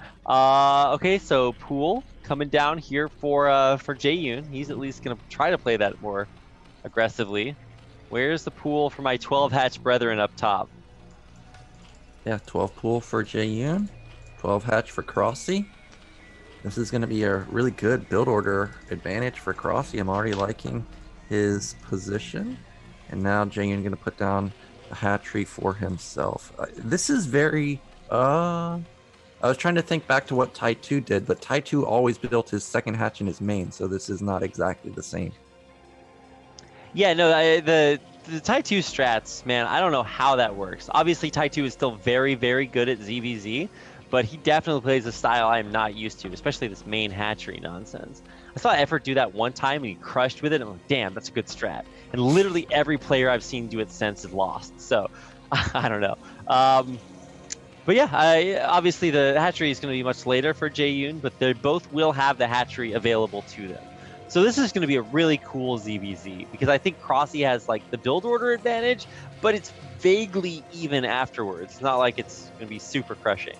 Okay, so Pool coming down here for Jaeyun. He's at least gonna try to play that more aggressively. Where's the Pool for my 12 hatch brethren up top? Yeah, 12 Pool for Jaeyun, 12 hatch for cRroSs. This is going to be a really good build order advantage for cRroSs. I'm already liking his position. And now Jaeyun going to put down a hatchery for himself. This is very... I was trying to think back to what Tai2 did, but Tai2 always built his second hatch in his main, so this is not exactly the same. Yeah, no, the Tai2 strats, man, I don't know how that works. Obviously, Tai2 is still very, very good at ZVZ, but he definitely plays a style I'm not used to, especially this main hatchery nonsense. I saw Effort do that one time and he crushed with it, and I'm like, damn, that's a good strat. And literally every player I've seen do it since has lost, so I don't know. But yeah, obviously the hatchery is going to be much later for Jaeyun, but they both will have the hatchery available to them. So this is going to be a really cool ZVZ, because I think cRroSs has like the build order advantage, but it's vaguely even afterwards. It's not like it's going to be super crushing.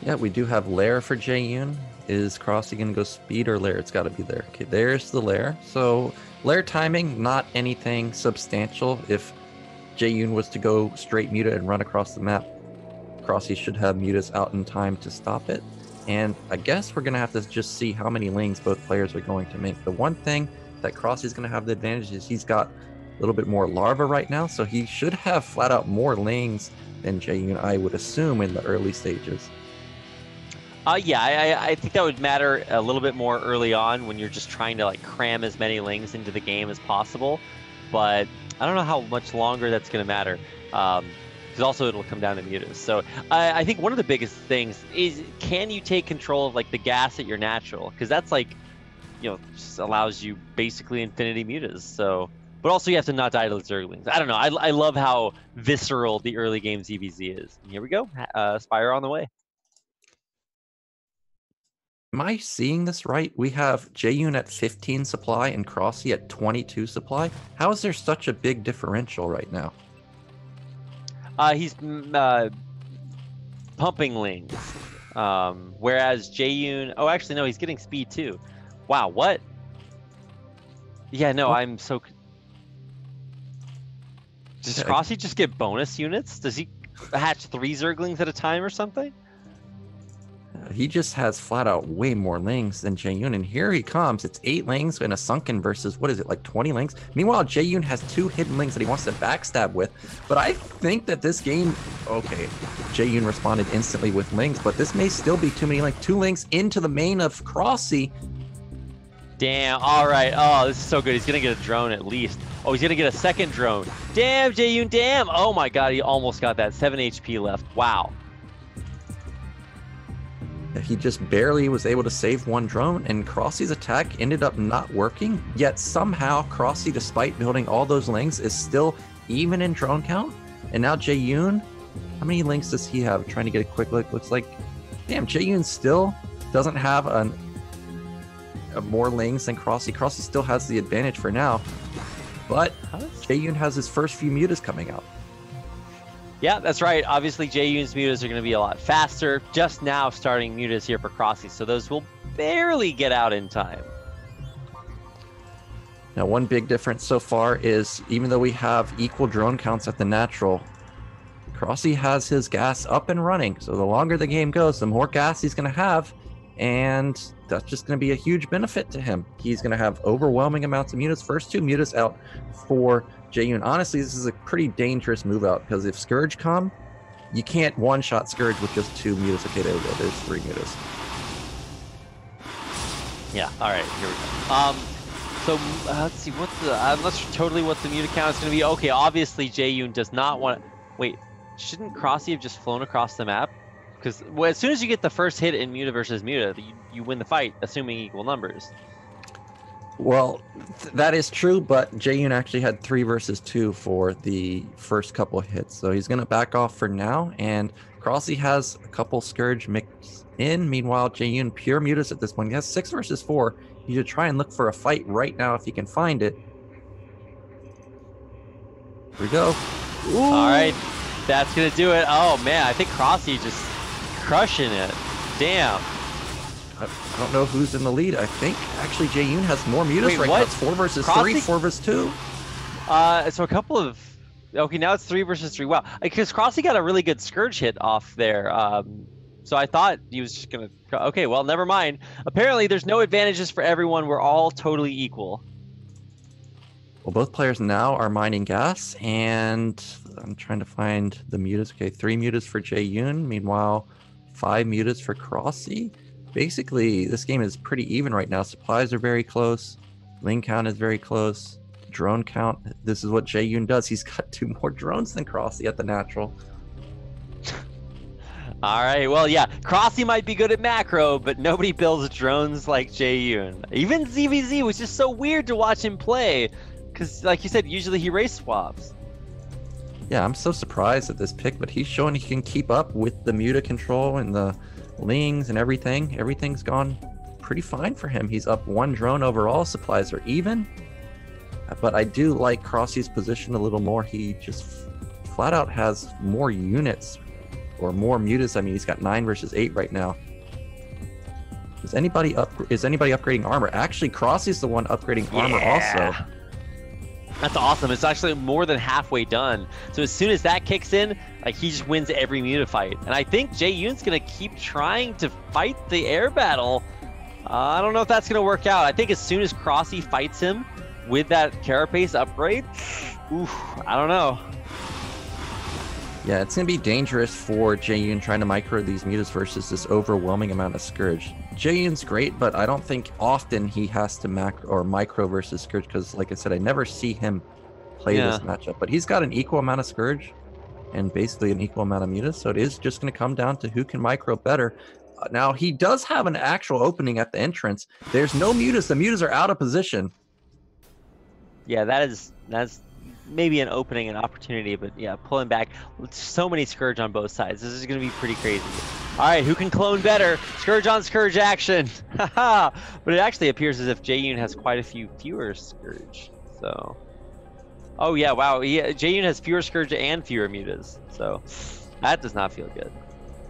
Yeah, we do have Lair for Jaeyun. Is cRroSs going to go speed or Lair? It's got to be there. Okay, there's the Lair. So Lair timing, not anything substantial. If Jaeyun was to go straight Muta and run across the map, cRroSs should have Mutas out in time to stop it. And I guess we're going to have to just see how many lings both players are going to make. The one thing that cRroSs is going to have the advantage is he's got a little bit more larva right now, so he should have flat out more lings than Jaeyun, I would assume, in the early stages. Yeah, I think that would matter a little bit more early on when you're just trying to like cram as many lings into the game as possible. But I don't know how much longer that's going to matter. Because also it'll come down to mutas. So I think one of the biggest things is, can you take control of like the gas at your natural? Because that's like, just allows you basically infinity mutas. So, but also you have to not die to the Zerglings. I don't know. I love how visceral the early game ZVZ is. And here we go. Spire on the way. Am I seeing this right? We have Jaeyun at 15 supply and cRroSs at 22 supply. How is there such a big differential right now? He's pumping lings, whereas Jaeyun... Oh, actually, no, he's getting speed too. Wow, what? Yeah, no, I'm so... Does cRroSs just get bonus units? Does he hatch 3 Zerglings at a time or something? He just has flat out way more lings than Jaeyun, and here he comes. It's 8 lings and a sunken versus, what is it, like 20 lings? Meanwhile, Jaeyun has 2 hidden lings that he wants to backstab with, but I think that this game, okay, Jaeyun responded instantly with lings, but this may still be too many, like 2 lings into the main of cRroSs. Damn, all right. Oh, this is so good. He's going to get a drone at least. Oh, he's going to get a second drone. Damn, Jaeyun, damn. Oh my God, he almost got that. 7 HP left. Wow. He just barely was able to save 1 drone, and cRroSs' attack ended up not working, yet somehow cRroSs, despite building all those lings, is still even in drone count. And now Jaeyun, how many lings does he have? Trying to get a quick look. Looks like, damn, Jaeyun still doesn't have more lings than cRroSs. cRroSs still has the advantage for now, but Jaeyun has his first few mutas coming out. Yeah, that's right. Obviously, Jaeyun's mutas are going to be a lot faster. Just now starting mutas here for cRroSs, so those will barely get out in time. Now, one big difference so far is, even though we have equal drone counts at the natural, cRroSs has his gas up and running. So the longer the game goes, the more gas he's going to have. And that's just going to be a huge benefit to him. He's going to have overwhelming amounts of mutas. First 2 mutas out for Jaeyun. Honestly, this is a pretty dangerous move out because if Scourge come, you can't one-shot Scourge with just 2 mutas. Okay, there we go. There's 3 mutas. Yeah, all right, here we go. So let's see, I'm not sure totally what the muta count is going to be. Okay, obviously Jaeyun does not want to... Wait, shouldn't cRroSs have just flown across the map? Because as soon as you get the first hit in muta versus muta, you win the fight, assuming equal numbers. Well, that is true, but Jaeyun actually had 3 versus 2 for the first couple of hits. So he's going to back off for now, and cRroSs has a couple Scourge mixed in. Meanwhile, Jaeyun pure mutas at this point. He has 6 versus 4. He should try and look for a fight right now if he can find it. Here we go. Ooh. All right, that's going to do it. Oh, man, I think cRroSs just crushing it. Damn. I don't know who's in the lead. I think actually Jaeyun has more mutas right now. It's 4 versus cRroSs? 3, 4 versus 2. So a couple of... Okay, now it's 3 versus 3. Wow. Because cRroSs got a really good Scourge hit off there. So I thought he was just going to... Okay, well, never mind. Apparently, there's no advantages for everyone. We're all totally equal. Well, both players now are mining gas, and I'm trying to find the mutas. Okay, 3 mutas for Jaeyun. Meanwhile, 5 mutas for cRroSs. Basically, this game is pretty even right now. Supplies are very close. Ling count is very close. Drone count. This is what Jaeyun does. He's got 2 more drones than cRroSs at the natural. All right, well, yeah, cRroSs might be good at macro, but nobody builds drones like Jaeyun. Even ZVZ was just so weird to watch him play, because, like you said, usually he race swaps. Yeah, I'm so surprised at this pick, but he's showing he can keep up with the muta control and the lings and everything. Everything's gone pretty fine for him. He's up 1 drone overall. Supplies are even. But I do like cRroSs' position a little more. He just flat out has more units or more mutas. I mean, he's got 9 versus 8 right now. Is anybody upgrading armor? Actually, cRroSs is the one upgrading armor also. That's awesome. It's actually more than halfway done. So as soon as that kicks in, like, he just wins every muta fight. And I think Jaeyun's going to keep trying to fight the air battle. I don't know if that's going to work out. I think as soon as cRroSs fights him with that carapace upgrade, oof, I don't know. Yeah, it's going to be dangerous for Jaeyun trying to micro these mutas versus this overwhelming amount of Scourge. Jaeyun's great, but I don't think often he has to macro or micro versus Scourge because, like I said, I never see him play this matchup. But he's got an equal amount of Scourge and basically an equal amount of mutas, so it is just going to come down to who can micro better. Now, he does have an actual opening at the entrance. There's no mutas. The mutas are out of position. Yeah, that's maybe an opening, an opportunity, but yeah, pulling back. So many Scourge on both sides. This is going to be pretty crazy. All right, who can clone better? Scourge on Scourge action. But it actually appears as if Jaeyun has quite a few fewer Scourge. So, oh yeah, wow. Jaeyun has fewer Scourge and fewer mutas. So that does not feel good.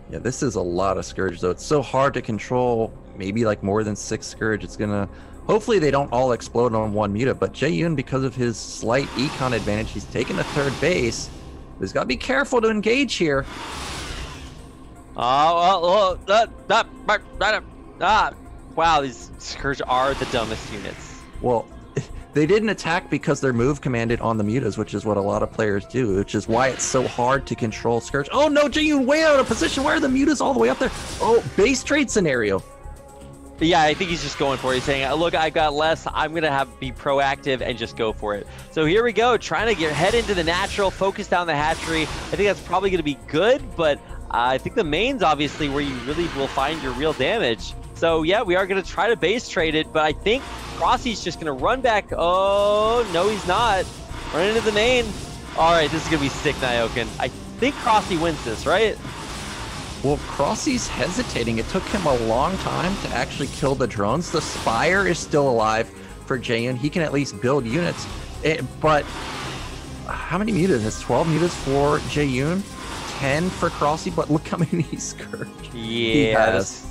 Yeah, this is a lot of Scourge, though. It's so hard to control. Maybe like more than 6 Scourge. It's going to... Hopefully they don't all explode on 1 muta, but Jaeyun, because of his slight econ advantage, he's taken a 3rd base. He's got to be careful to engage here. Wow, these Scourge are the dumbest units. Well, they didn't attack because they're move commanded on the mutas, which is what a lot of players do, which is why it's so hard to control Scourge. Oh no, Jaeyun way out of position. Why are the mutas all the way up there? Oh, base trade scenario. But yeah, I think he's just going for it. He's saying, look, I got less. I'm going to be proactive and just go for it. So here we go, trying to head into the natural, focus down the hatchery. I think that's probably going to be good, but I think the main's obviously where you really will find your real damage. So yeah, we are going to try to base trade it, but I think cRroSs just going to run back. Oh, no, he's not. Run into the main. All right, this is going to be sick, Nyoken. I think cRroSs wins this, right? Well, cRroSs hesitating. It took him a long time to actually kill the drones. The Spire is still alive for Jaeyun. He can at least build units. But how many mutas? It's 12 mutas for Jaeyun, 10 for cRroSs, but look how many Scourge he has.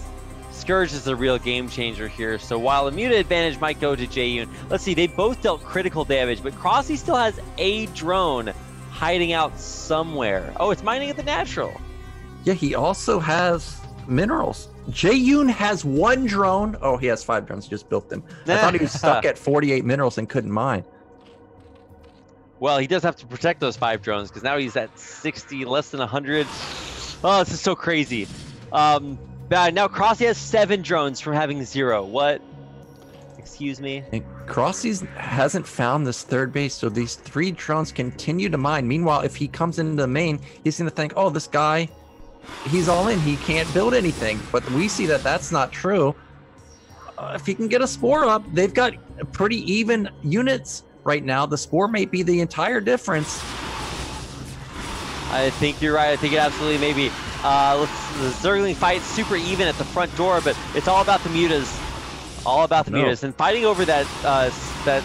Scourge is the real game changer here. So while the muta advantage might go to Jaeyun, let's see, they both dealt critical damage, but cRroSs still has a drone. hiding out somewhere. Oh, it's mining at the natural. Yeah, he also has minerals. Jaeyun has 1 drone. Oh, he has 5 drones. He just built them. I thought he was stuck at 48 minerals and couldn't mine. Well, he does have to protect those 5 drones because now he's at 60, less than 100. Oh, this is so crazy. Now cRroSs has 7 drones from having 0. What? Excuse me? And cRroSs hasn't found this 3rd base, so these 3 drones continue to mine. Meanwhile, if he comes into the main, he's going to think, oh, this guy, he's all in. He can't build anything. But we see that that's not true. If he can get a Spore up, they've got pretty even units right now. The Spore may be the entire difference. I think you're right. I think it absolutely may be. The Zergling fight super even at the front door, but it's all about the mutas. All about the mutas. And fighting over that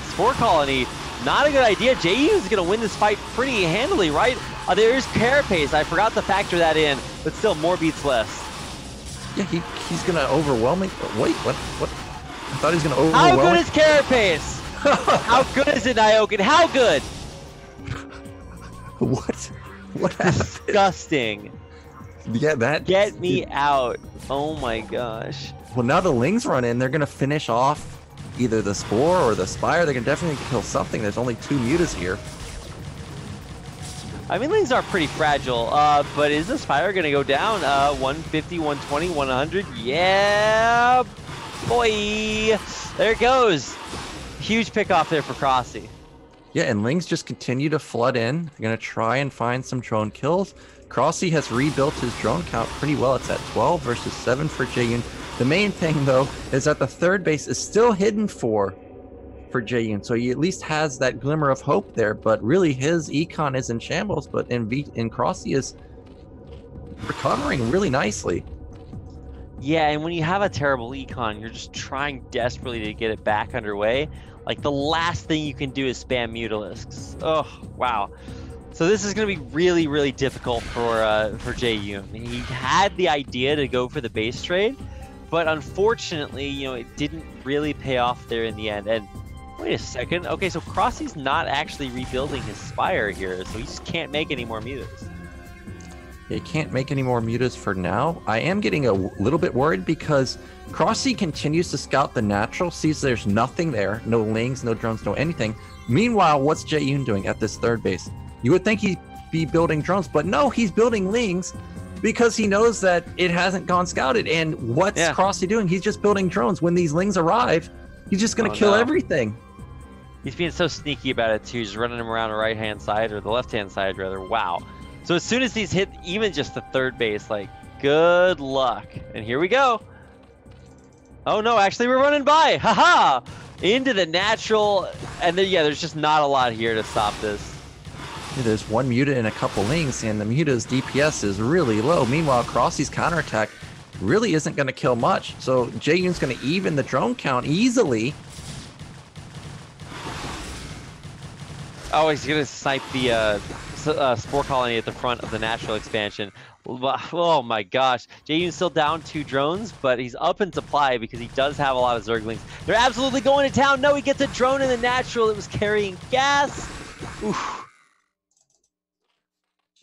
Spore colony, not a good idea. Jaeyun is going to win this fight pretty handily, right? There's carapace. I forgot to factor that in, but still more beats less. Yeah, he's going to overwhelm me. Wait, what? I thought he was going to overwhelm me. How good is carapace? How good is it, Nyokin? How good? What happened? Disgusting. Yeah, that. Get me out. Oh my gosh. Well, now the Lings run in. They're going to finish off either the Spore or the Spire. They're going to definitely kill something. There's only 2 mutas here. I mean, Lings are pretty fragile, but is the Spire going to go down? 150, 120, 100? Yeah, boy. There it goes. Huge pick off there for cRroSs. Yeah, and Lings just continue to flood in. They're going to try and find some drone kills. cRroSs has rebuilt his drone count pretty well. It's at 12 versus 7 for Jaeyun. The main thing, though, is that the 3rd base is still hidden for Jaeyun. So he at least has that glimmer of hope there. But really, his econ is in shambles. But in cRroSs is recovering really nicely. Yeah, and when you have a terrible econ, you're just trying desperately to get it back underway. Like, the last thing you can do is spam Mutalisks. Oh, wow. So this is going to be really, really difficult for Jaeyun. He had the idea to go for the base trade, but unfortunately, you know, it didn't really pay off there in the end. And wait a second. Okay, so cRroSs's not actually rebuilding his Spire here, so he just can't make any more mutas. He can't make any more mutas for now. I am getting a little bit worried because cRroSs continues to scout the natural, sees there's nothing there, no Lings, no drones, no anything. Meanwhile, what's Jaeyun doing at this 3rd base? You would think he'd be building drones, but no, he's building Lings because he knows that it hasn't gone scouted. And what's cRroSs doing? He's just building drones. When these Lings arrive, he's just going to kill everything. He's being so sneaky about it, too. Just running them around the right-hand side, or the left-hand side, rather. Wow. So as soon as these hit even just the 3rd base, like, good luck. And here we go. Oh, no, actually, we're running by. Ha-ha! Into the natural. And then, yeah, there's just not a lot here to stop this. Yeah, there's 1 muta and a couple Lings, and the muta's DPS is really low. Meanwhile, cRroSs's counterattack really isn't going to kill much. So Jaeyun's going to even the drone count easily. Oh, he's going to snipe the Spore colony at the front of the natural expansion. Oh my gosh. Jaeyun's still down 2 drones, but he's up in supply because he does have a lot of Zerglings. They're absolutely going to town. No, he gets a drone in the natural. It was carrying gas. Oof.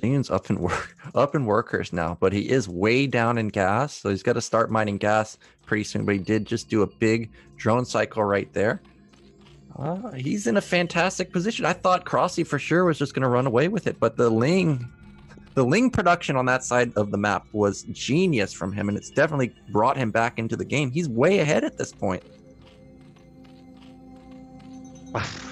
Jaeyun's up in workers now, but he is way down in gas, so he's got to start mining gas pretty soon. But he did just do a big drone cycle right there. He's in a fantastic position. I thought cRroSs for sure was just going to run away with it, but the Ling production on that side of the map was genius from him, and it's definitely brought him back into the game. He's way ahead at this point.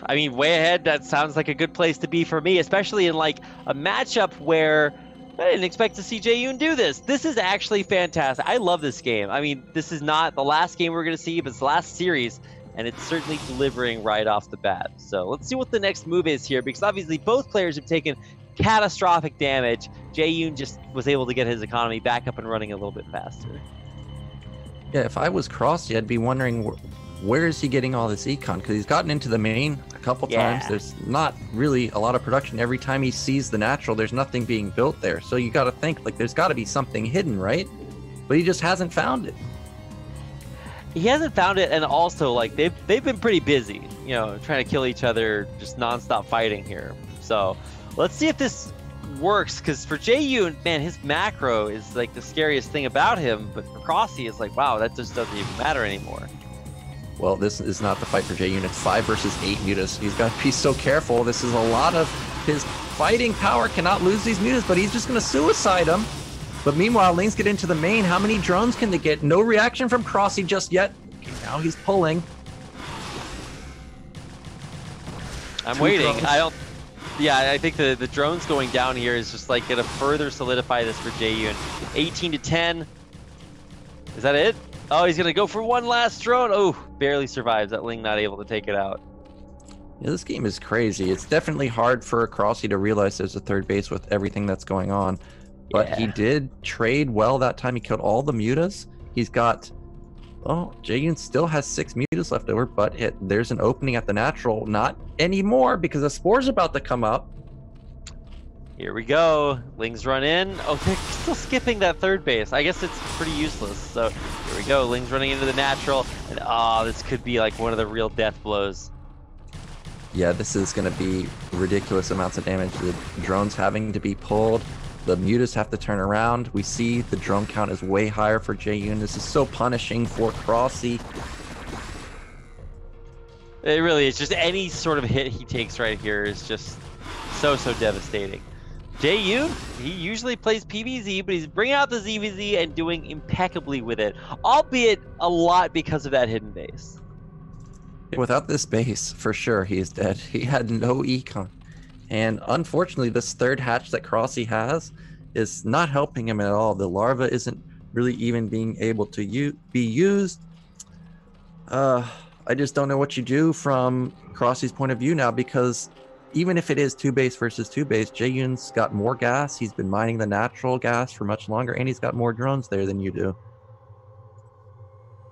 I mean, way ahead, that sounds like a good place to be for me, especially in like a matchup where I didn't expect to see Jaeyun do this. This is actually fantastic. I love this game. I mean, this is not the last game we're going to see, but it's the last series, and it's certainly delivering right off the bat. So let's see what the next move is here, because obviously both players have taken catastrophic damage. Jaeyun just was able to get his economy back up and running a little bit faster. Yeah, if I was cRroSs, I'd be wondering where is he getting all this econ? Because he's gotten into the main a couple times. There's not really a lot of production. Every time he sees the natural, there's nothing being built there. So you got to think, like, there's got to be something hidden, right? But he just hasn't found it. He hasn't found it, and also, like, they've been pretty busy, you know, trying to kill each other, just nonstop fighting here. So Let's see if this works, because for Jaeyun, man, his macro is like the scariest thing about him, but for cRroSs, it's like, wow, that just doesn't even matter anymore. Well, this is not the fight for Jaeyun. It's 5 versus 8 mutas. He's got to be so careful. This is a lot of his fighting power. Cannot lose these mutas, but he's just going to suicide them. But meanwhile, lanes get into the main. How many drones can they get? No reaction from cRroSs just yet. Okay, now he's pulling. I'm waiting. Yeah, I think the drones going down here is just like going to further solidify this for Jaeyun. 18 to 10. Is that it? Oh, he's going to go for one last drone. Oh, barely survives. That Ling not able to take it out. Yeah, this game is crazy. It's definitely hard for cRroSs to realize there's a third base with everything that's going on. But he did trade well that time. He killed all the mutas. He's got... Oh, Jaeyun still has 6 mutas left over, but there's an opening at the natural. Not anymore, because the Spore's about to come up. Here we go. Ling's run in. Oh, they're still skipping that third base. I guess it's pretty useless. So here we go. Ling's running into the natural. And this could be like one of the real death blows. Yeah, this is going to be ridiculous amounts of damage. The drones having to be pulled. The mutas have to turn around. We see the drone count is way higher for Jaeyun. This is so punishing for cRroSs. It really is. Just any sort of hit he takes right here is just so devastating. Jaeyun, he usually plays PvZ, but he's bringing out the ZvZ and doing impeccably with it, albeit a lot because of that hidden base. Without this base, for sure, he is dead. He had no econ. And unfortunately, this third hatch that cRroSs has is not helping him at all. The larva isn't really even being able to be used. I just don't know what you do from cRroSs' point of view now, because even if it is 2 base versus 2 base, Jaeyun's got more gas. He's been mining the natural gas for much longer, and he's got more drones there than you do.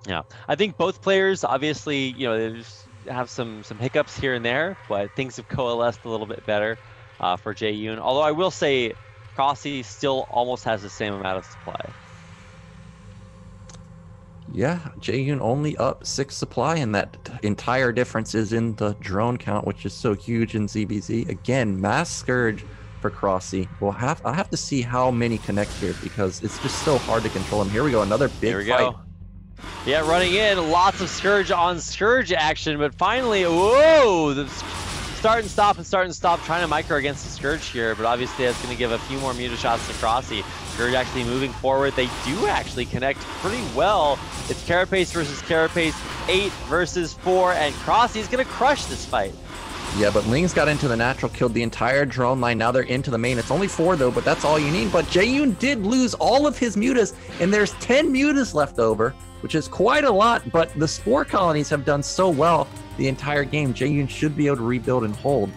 Yeah, I think both players, obviously, you know, they have some hiccups here and there, but things have coalesced a little bit better for Jaeyun. Although I will say, cRroSs still almost has the same amount of supply. Yeah, Jaeyun only up 6 supply, and that entire difference is in the drone count, which is so huge in ZvZ. Again, Mass Scourge for cRroSs. I'll have to see how many connect here, because it's just so hard to control him. Here we go, another big fight. Go. Yeah, running in, lots of Scourge on Scourge action, but finally, whoa! The start and stop, trying to micro against the Scourge here, but obviously that's going to give a few more muta shots to cRroSs. Scourge actually moving forward. They do actually connect pretty well. It's carapace versus carapace, 8 versus 4, and cRroSs is going to crush this fight. Yeah, but Ling's got into the natural, killed the entire drone line. Now they're into the main. It's only 4 though, but that's all you need. But Jaeyun did lose all of his mutas, and there's 10 mutas left over, which is quite a lot, but the Spore colonies have done so well the entire game. Jaeyun should be able to rebuild and hold.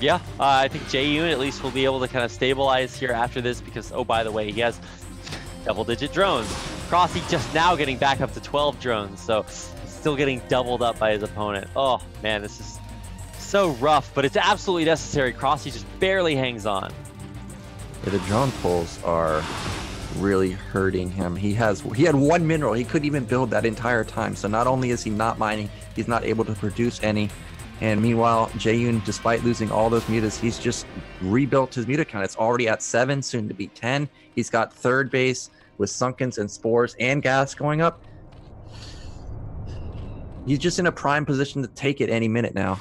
Yeah, I think Jaeyun at least will be able to kind of stabilize here after this, because, oh, by the way, he has double-digit drones. cRroSs just now getting back up to 12 drones, so still getting doubled up by his opponent. Oh, man, this is so rough, but it's absolutely necessary. cRroSs just barely hangs on. Yeah, the drone pulls are really hurting him. He had 1 mineral. He couldn't even build that entire time. So not only is he not mining, he's not able to produce any. And meanwhile, Jaeyun, despite losing all those mutas, he's just rebuilt his muta count. It's already at 7, soon to be 10. He's got third base with Sunkens and Spores and gas going up. He's just in a prime position to take it any minute now.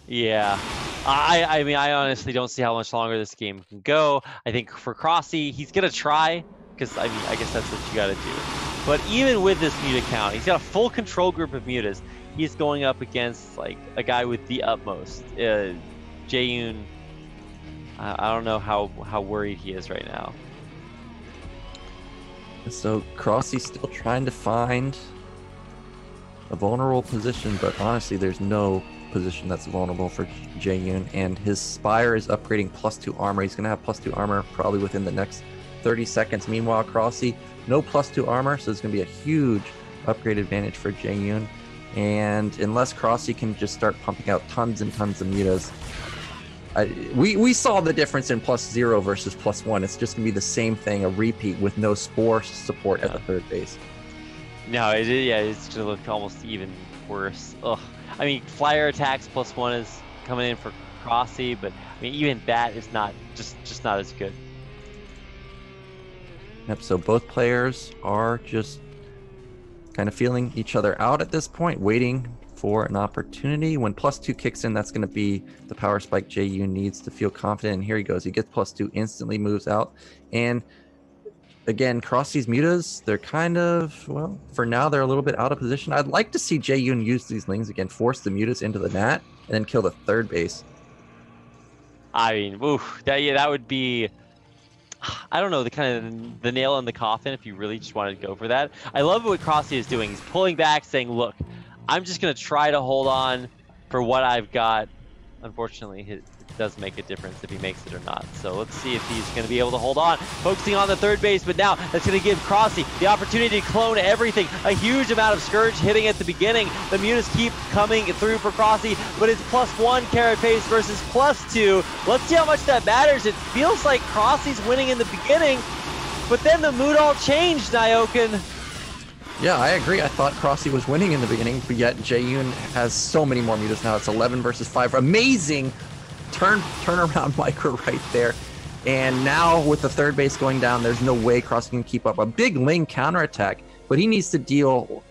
Yeah. I mean, I honestly don't see how much longer this game can go. I think for cRroSs, he's going to try, because, I mean, I guess that's what you got to do. But even with this muta count, he's got a full control group of mutas. He's going up against, like, a guy with the utmost. Jaeyun, I don't know how worried he is right now. So cRroSs still trying to find a vulnerable position, but honestly, there's no position that's vulnerable for Jaeyun, and his Spire is upgrading +2 armor. He's going to have +2 armor probably within the next 30 seconds. Meanwhile, cRroSs, no +2 armor, so it's going to be a huge upgrade advantage for Jaeyun. And unless cRroSs can just start pumping out tons and tons of mutas, we saw the difference in +0 versus +1. It's just going to be the same thing, a repeat with no Spore support at the third base. No, it's going to look almost even worse. Ugh. I mean, flyer attacks +1 is coming in for cRroSs, but I mean, even that is not just not as good. Yep, so both players are just kind of feeling each other out at this point, waiting for an opportunity. When +2 kicks in, that's going to be the power spike Jaeyun needs to feel confident. And here he goes. He gets +2, instantly moves out. And again, cRroSs mutas, they're kind of, well, for now, they're a little bit out of position. I'd like to see Jaeyun use these lings again, force the mutas into the nat, and then kill the third base. I mean, oof, that would be, I don't know, the nail in the coffin if you really just wanted to go for that. I love what cRroSs is doing. He's pulling back, saying, look, I'm just going to try to hold on for what I've got. Unfortunately, it does make a difference if he makes it or not. So let's see if he's going to be able to hold on. Focusing on the third base, but now that's going to give cRroSs the opportunity to clone everything. A huge amount of Scourge hitting at the beginning. The mutas keep coming through for cRroSs, but it's +1 carry pace versus +2. Let's see how much that matters. It feels like cRroSs winning in the beginning, but then the mood all changed, Nyoken. Yeah, I agree. I thought cRroSs was winning in the beginning, but yet Jaeyun has so many more mutas now. It's 11 versus 5. Amazing turnaround micro right there. And now with the third base going down, there's no way cRroSs can keep up. A big Ling counterattack, but he needs to deal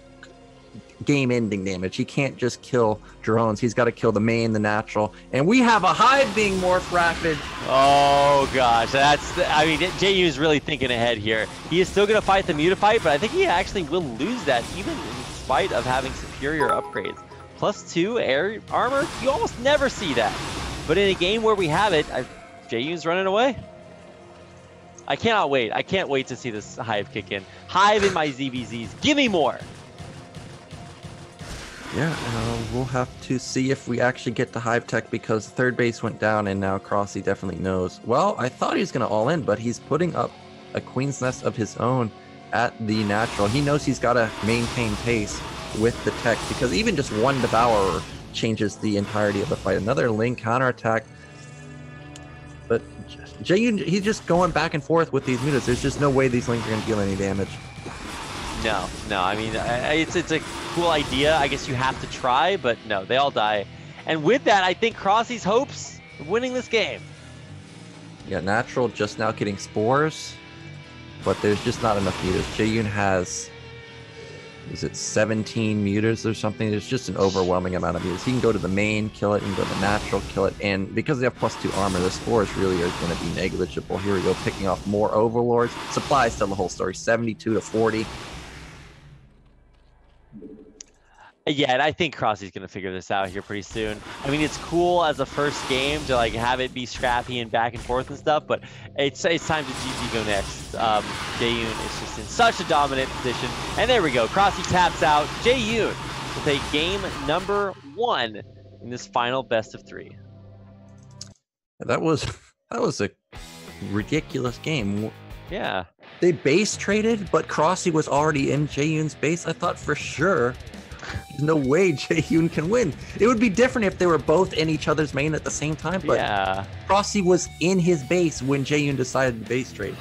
game-ending damage. He can't just kill drones. He's got to kill the main, the natural. And we have a Hive being morph rapid. Oh gosh, I mean, Jaeyun is really thinking ahead here. He is still going to fight the muta fight, but I think he actually will lose that even in spite of having superior upgrades. +2 air armor, you almost never see that. But in a game where we have it, Jaeyun's running away. I cannot wait. I can't wait to see this Hive kick in. Hive in my ZBZs. Give me more. Yeah, we'll have to see if we actually get the Hive tech because third base went down and now cRroSs definitely knows. Well, I thought he was going to all in, but he's putting up a Queen's Nest of his own at the natural. He knows he's got to maintain pace with the tech because even just one Devourer changes the entirety of the fight. Another Ling counterattack. But Jaeyun, he's just going back and forth with these mutas. There's just no way these Lings are going to deal any damage. No. I mean, it's a cool idea. I guess you have to try, but no, they all die. And with that, I think cRroSs hopes of winning this game. Yeah, natural just now getting spores, but there's just not enough mutas. Jaeyun has, is it 17 mutas or something? There's just an overwhelming amount of mutas. He can go to the main, kill it, and go to the natural, kill it. And because they have +2 armor, the spores really are going to be negligible. Here we go, picking off more overlords. Supplies tell the whole story, 72 to 40. Yeah, and I think cRroSs going to figure this out here pretty soon. I mean, it's cool as a first game to like have it be scrappy and back and forth and stuff, but it's time to GG go next. Jaeyun is just in such a dominant position, and there we go. cRroSs taps out. Jaeyun will take game number 1 in this final best of 3. That was a ridiculous game. Yeah. They base traded, but cRroSs was already in Jaeyun's base. I thought for sure there's no way Jaeyun can win. It would be different if they were both in each other's main at the same time, but yeah. cRroSs was in his base when Jaeyun decided to base trade.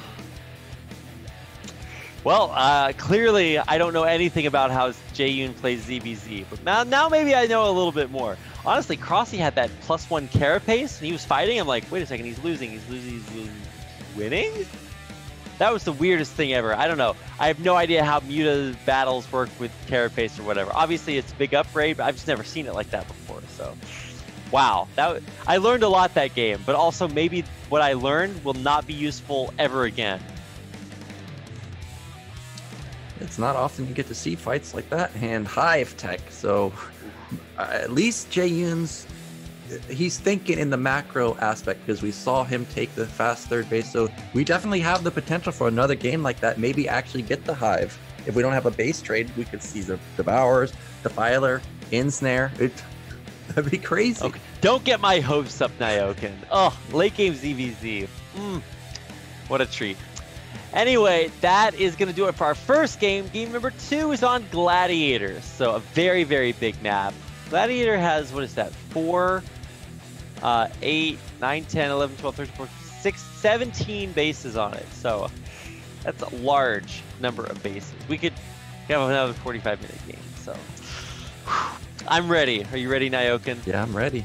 Well, clearly I don't know anything about how Jaeyun plays ZBZ, but now maybe I know a little bit more. Honestly, cRroSs had that +1 carapace, and he was fighting. I'm like, wait a second, he's losing, winning? That was the weirdest thing ever. I don't know. I have no idea how muta battles work with carapace or whatever. Obviously, it's a big upgrade, but I've just never seen it like that before. So, wow. I learned a lot that game, but also maybe what I learned will not be useful ever again. It's not often you get to see fights like that, and Hive tech. So, at least Jaeyun's, he's thinking in the macro aspect because we saw him take the fast third base. So we definitely have the potential for another game like that. Maybe actually get the Hive. If we don't have a base trade, we could see the Devourers, Defiler, Ensnare. That'd be crazy. Okay. Don't get my hopes up, Nyoken. Oh, late game ZVZ. What a treat. Anyway, that is going to do it for our first game. Game number 2 is on Gladiators. So a very, very big map. Gladiator has, what is that, 4, 8, 9, 10, 11, 12, 13, 14, 6, 17 bases on it. So that's a large number of bases. We could have another 45-minute game. So I'm ready. Are you ready, Nyoken? Yeah, I'm ready.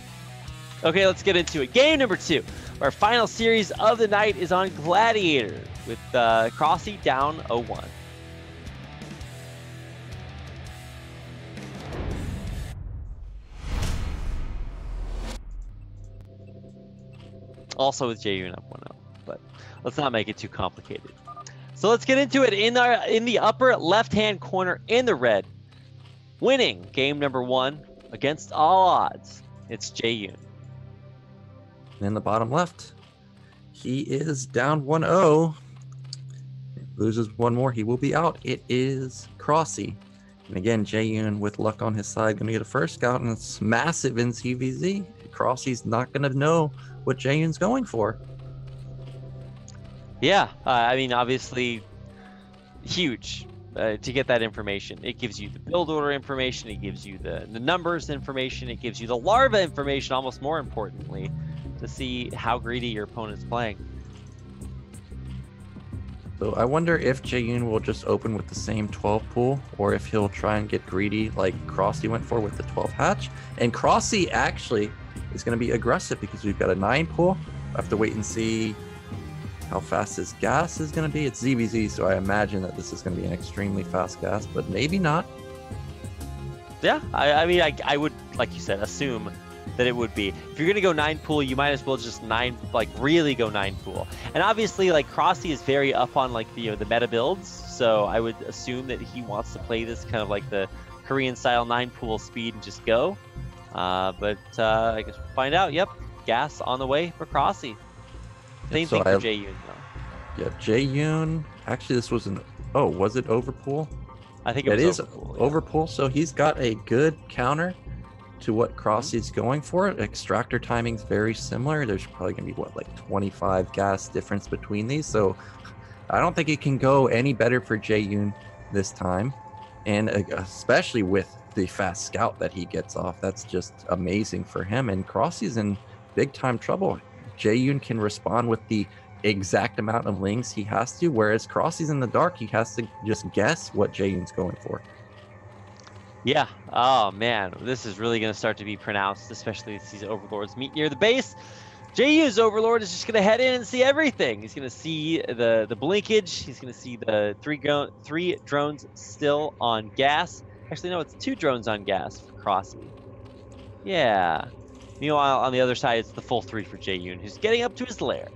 Okay, let's get into it. Game number 2. Our final series of the night is on Gladiator with cRroSs down 0-1. Also with Jaeyun up 1-0, but let's not make it too complicated. So let's get into it. In the upper left-hand corner in the red, winning game number 1 against all odds, it's Jaeyun. In the bottom left, he is down 1-0. Loses one more, he will be out. It is cRroSs. And again, Jaeyun with luck on his side, going to get a first scout, and it's massive in CVZ. cRroSs's not going to know what Jaeyun's going for. Yeah, I mean, obviously, huge to get that information. It gives you the build order information, it gives you the numbers information, it gives you the larva information, almost more importantly, to see how greedy your opponent's playing. So I wonder if Jaeyun will just open with the same 12 pool, or if he'll try and get greedy like cRroSs went for with the 12 hatch. And cRroSs actually is going to be aggressive because we've got a 9 pool. I have to wait and see how fast his gas is going to be. It's ZVZ, so I imagine that this is going to be an extremely fast gas, but maybe not. Yeah, I mean, I would, like you said, assume that it would be. If you're going to go 9 pool, you might as well just really go 9 pool. And obviously, like, cRroSs is very up on, like, the meta builds, so I would assume that he wants to play this kind of like the Korean style 9 pool speed and just go. But I guess we'll find out. Yep, gas on the way for cRroSs. Same thing for Jaeyun, though. Yeah, Jaeyun. Actually, this was was it overpool? I think it was overpool. Overpool, so he's got a good counter to what cRroSs is going for. Extractor timing's very similar. There's probably going to be, like 25 gas difference between these. So I don't think it can go any better for Jaeyun this time. And especially with the fast scout that he gets off, that's just amazing for him. And cRroSs in big time trouble. Jaeyun can respond with the exact amount of lings he has to, whereas cRroSs in the dark, he has to just guess what Jaeyun's going for. Yeah. Oh, man. This is really going to start to be pronounced, especially as these overlords meet near the base. Jaeyun's overlord is just going to head in and see everything. He's going to see the blinkage. He's going to see the three drones still on gas. Actually, no, it's 2 drones on gas for cRroSs. Yeah. Meanwhile, on the other side, it's the full 3 for Jaeyun, who's getting up to his lair.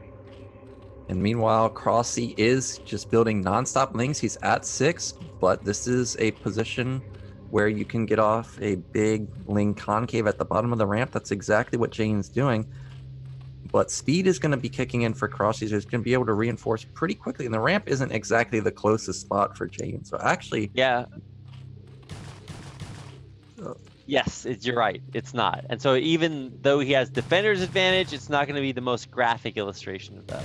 And meanwhile, cRroSs is just building nonstop lings. He's at 6, but this is a position where you can get off a big ling concave at the bottom of the ramp. That's exactly what Jaeyun's doing. But speed is going to be kicking in for cRroSs. He's going to be able to reinforce pretty quickly. And the ramp isn't exactly the closest spot for Jaeyun. So actually... Yeah. Yes, you're right. It's not. And so even though he has defender's advantage, it's not going to be the most graphic illustration of that.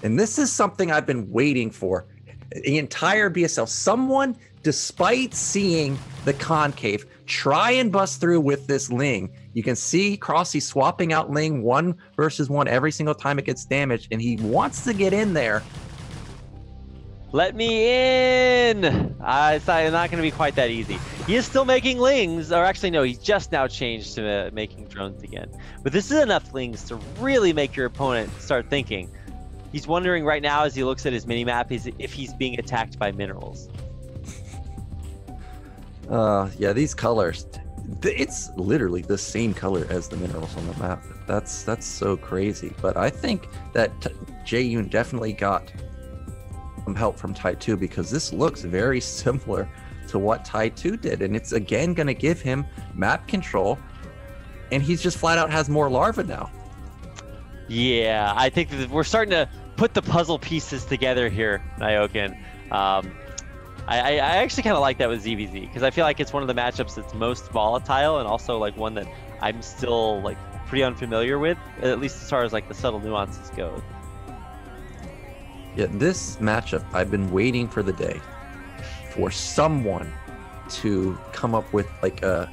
And this is something I've been waiting for. The entire BSL. Someone, despite seeing the concave, try and bust through with this ling. You can see cRroSs swapping out ling 1 versus 1 every single time it gets damaged, and he wants to get in there. Let me in! It's not going to be quite that easy. He is still making lings, or actually no, he's just now changed to making drones again. But this is enough lings to really make your opponent start thinking. He's wondering right now as he looks at his minimap if he's being attacked by minerals. Yeah, these colors, it's literally the same color as the minerals on the map. That's so crazy. But I think that Jaeyun definitely got some help from Tide 2 because this looks very similar to what Tide 2 did. And it's again going to give him map control. And he's just flat out has more larva now. Yeah, I think that we're starting to put the puzzle pieces together here, Nyokin. I actually kind of like that with ZVZ because I feel like it's one of the matchups that's most volatile and also like one that I'm still like pretty unfamiliar with, at least as far as like the subtle nuances go. Yeah, this matchup, I've been waiting for the day for someone to come up with like a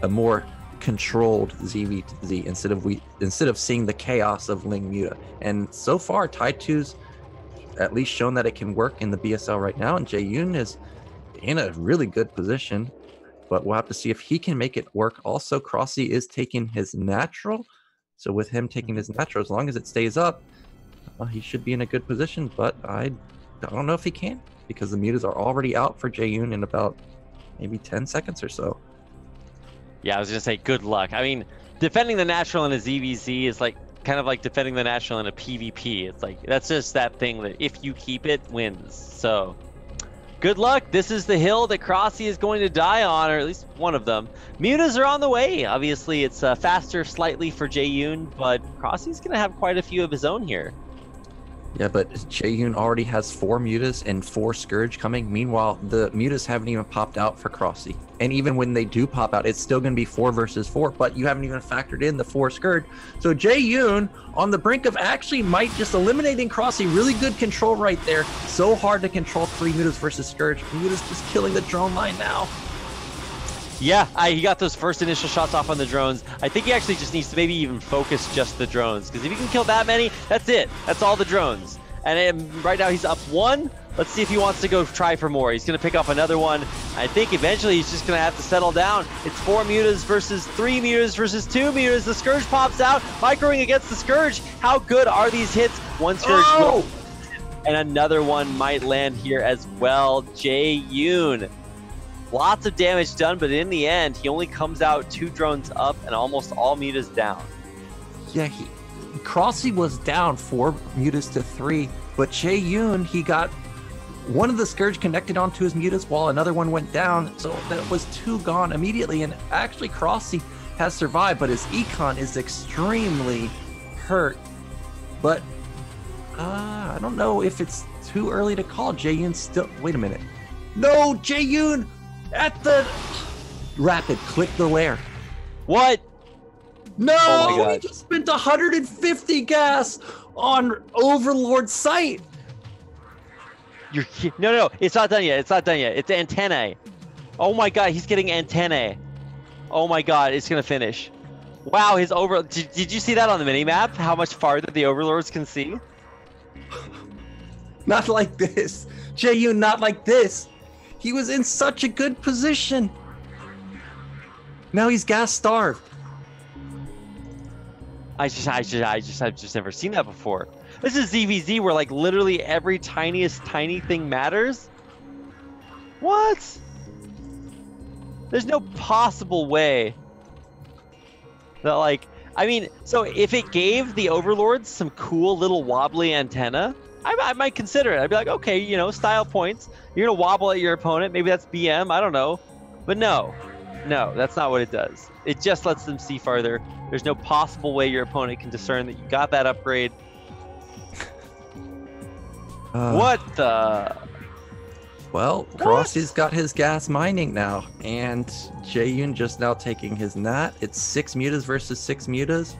more controlled ZVZ instead of seeing the chaos of Ling Muta. And so far, Tide 2's at least shown that it can work in the BSL right now, and Jaeyun is in a really good position, but we'll have to see if he can make it work. Also, cRroSs is taking his natural So with him taking his natural, as long as it stays up, he should be in a good position. But I don't know if he can, because the mutas are already out for Jaeyun in about maybe 10 seconds or so. Yeah, I was gonna say good luck. I mean, defending the natural in a ZVZ is like kind of like defending the natural in a PvP. It's like that's just that thing that if you keep it, wins. So good luck. This is the hill that cRroSs is going to die on, or at least one of them. Mutas are on the way. Obviously, it's faster slightly for Jaeyun, but cRroSs is gonna have quite a few of his own here. Yeah, but Jaeyun already has 4 mutas and 4 Scourge coming. Meanwhile, the mutas haven't even popped out for cRroSs. And even when they do pop out, it's still going to be 4 versus 4, but you haven't even factored in the 4 Scourge. So Jaeyun on the brink of actually might just eliminating cRroSs. Really good control right there. So hard to control 3 mutas versus Scourge. Mutas just killing the drone line now. Yeah, he got those first initial shots off on the drones. I think he actually just needs to maybe even focus just the drones, because if he can kill that many, that's it. That's all the drones. And right now he's up 1. Let's see if he wants to go try for more. He's going to pick up another one. I think eventually he's just going to have to settle down. It's 4 mutas versus 3 mutas versus 2 mutas. The Scourge pops out. Microing against the Scourge. How good are these hits? One Scourge will, and another one might land here as well. Jaeyun. Lots of damage done, but in the end, he only comes out 2 drones up and almost all mutas down. Yeah, cRroSs was down 4 mutas to 3, but Jaeyun, he got one of the Scourge connected onto his mutas while another one went down, so that was 2 gone immediately. And actually cRroSs has survived, but his econ is extremely hurt. But I don't know if it's too early to call. Jaeyun still, wait a minute, no, Jaeyun at the rapid, click the lair. What? No, oh my God. He just spent 150 gas on Overlord's sight. No, it's not done yet. It's not done yet. It's antennae. Oh my God, he's getting antennae. Oh my God, it's gonna finish. Wow, his did you see that on the minimap? How much farther the Overlords can see? Not like this. Jaeyun, not like this. He was in such a good position. Now he's gas starved. I've just never seen that before. This is ZVZ where like literally every tiny thing matters. What? There's no possible way that like, I mean, so if it gave the Overlords some cool little wobbly antenna, I might consider it. I'd be like, okay, you know, style points. You're gonna wobble at your opponent. Maybe that's BM. I don't know. But no, that's not what it does. It just lets them see farther. There's no possible way your opponent can discern that you got that upgrade. What the? Well, cRroSs got his gas mining now, and Jaeyun just now taking his nat. It's 6 mutas versus 6 mutas,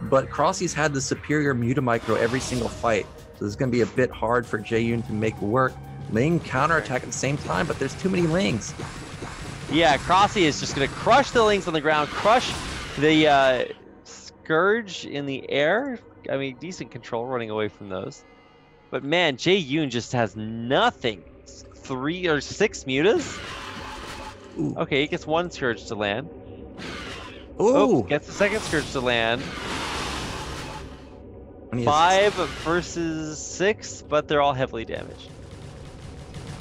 but cRroSs had the superior muta micro every single fight. So this is going to be a bit hard for Jaeyun to make work. Ling counterattack at the same time, but there's too many Lings. Yeah, cRroSs is just going to crush the Lings on the ground, crush the Scourge in the air. I mean, decent control running away from those. But man, Jaeyun just has nothing. 3 or 6 mutas? Ooh. Okay, he gets 1 Scourge to land. Ooh! Oh, gets the 2nd Scourge to land. 5 versus 6, but they're all heavily damaged.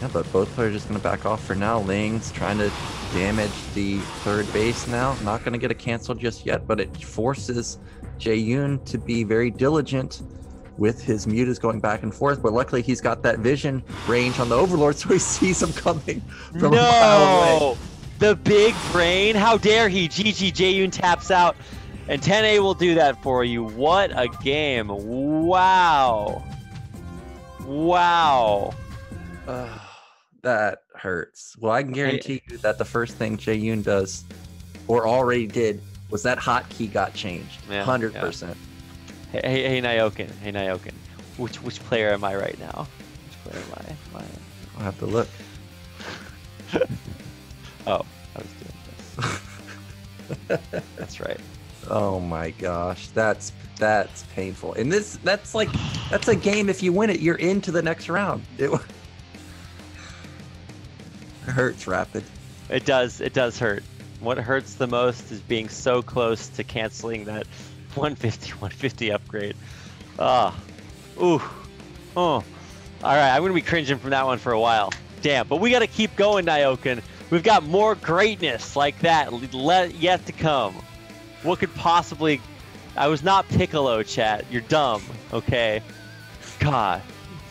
Yeah, but both players are just going to back off for now. Ling's trying to damage the 3rd base now. Not going to get a cancel just yet, but it forces Jaeyun to be very diligent with his mutas going back and forth. But luckily, he's got that vision range on the Overlord, so he sees him coming from a mile away. The big brain. How dare he? GG, Jaeyun taps out. And 10A will do that for you. What a game. Wow. Wow. That hurts. Well, I can guarantee you that the first thing Jaeyun does, or already did, was that hotkey got changed. 100%. Yeah. Hey, Nyoken. Hey, Nyoken. Which player am I right now? Which player am I? I'll have to look. Oh, I was doing this. That's right. Oh my gosh, that's painful. And that's a game. If you win it, you're into the next round. It hurts, Rapid. It does hurt. What hurts the most is being so close to canceling that 150, 150 upgrade. Ah, ooh, oh. All right, I'm gonna be cringing from that one for a while. Damn, but we gotta keep going, Nyoken. We've got more greatness like that yet to come. What could possibly... I was not Piccolo, chat. You're dumb, okay? God,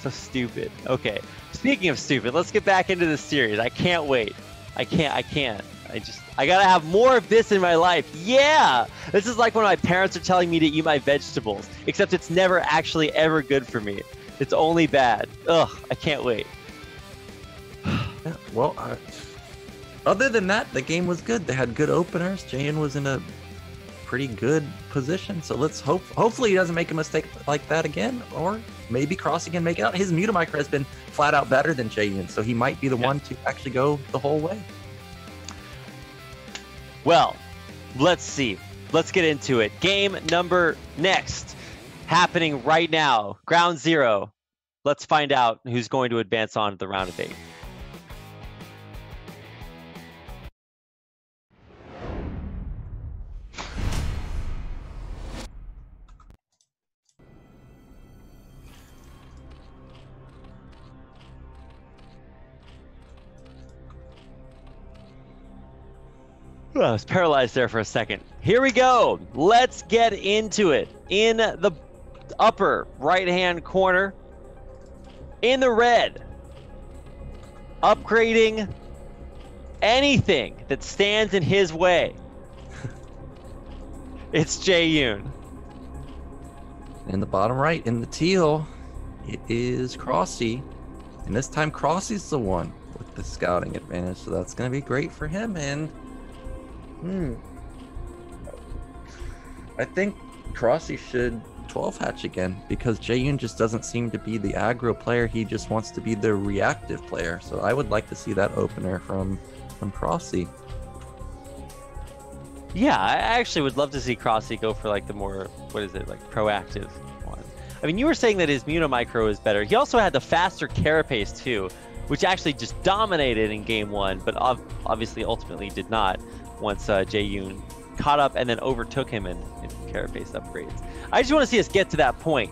so stupid. Okay, speaking of stupid, let's get back into the series. I can't wait. I can't. I gotta have more of this in my life. Yeah! This is like when my parents are telling me to eat my vegetables, except it's never actually ever good for me. It's only bad. Ugh, I can't wait. Yeah, well, other than that, the game was good. They had good openers. Jaeyun was in a pretty good position, so let's hopefully he doesn't make a mistake like that again, or maybe cRroSs can make it out. His Mutamicro has been flat out better than Jaeyun, so he might be the one to actually go the whole way. Well, let's see. Let's get into it. Game number next, happening right now. Ground zero. Let's find out who's going to advance on to the round of 8. I was paralyzed there for a second. Here we go. Let's get into it. In the upper right-hand corner, in the red, upgrading anything that stands in his way. It's Jaeyun. In the bottom right, in the teal, it is cRroSs. And this time cRroSs's the one with the scouting advantage, so that's going to be great for him. And I think cRroSs should 12 hatch again, because Jaeyun just doesn't seem to be the aggro player. He just wants to be the reactive player. So I would like to see that opener from cRroSs. Yeah, I actually would love to see cRroSs go for like the more, what is it, like proactive one. I mean, you were saying that his Mutamicro is better. He also had the faster carapace too, which actually just dominated in game 1, but obviously ultimately did not once Jaeyun caught up and then overtook him in carapace upgrades. I just want to see us get to that point.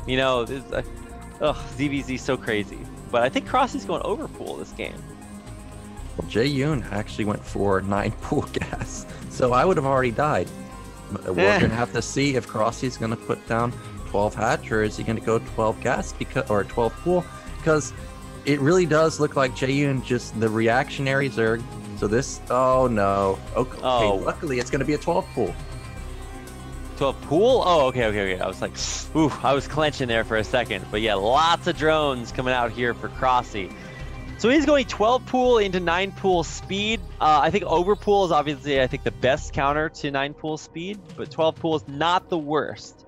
You know, ZVZ so crazy. But I think cRroSs's going overpool this game. Well, Jaeyun actually went for 9 pool gas, so I would have already died. We're going to have to see if cRroSs is going to put down 12 hatch, or is he going to go 12 gas or 12 pool, because it really does look like Jaeyun just the reactionary Zerg. So this, oh no. Okay, luckily it's going to be a 12 pool. 12 pool? Oh, okay. I was like, ooh, I was clenching there for a second. But yeah, lots of drones coming out here for cRroSs. So he's going 12 pool into 9 pool speed. I think overpool is obviously, I think, the best counter to 9 pool speed, but 12 pool is not the worst.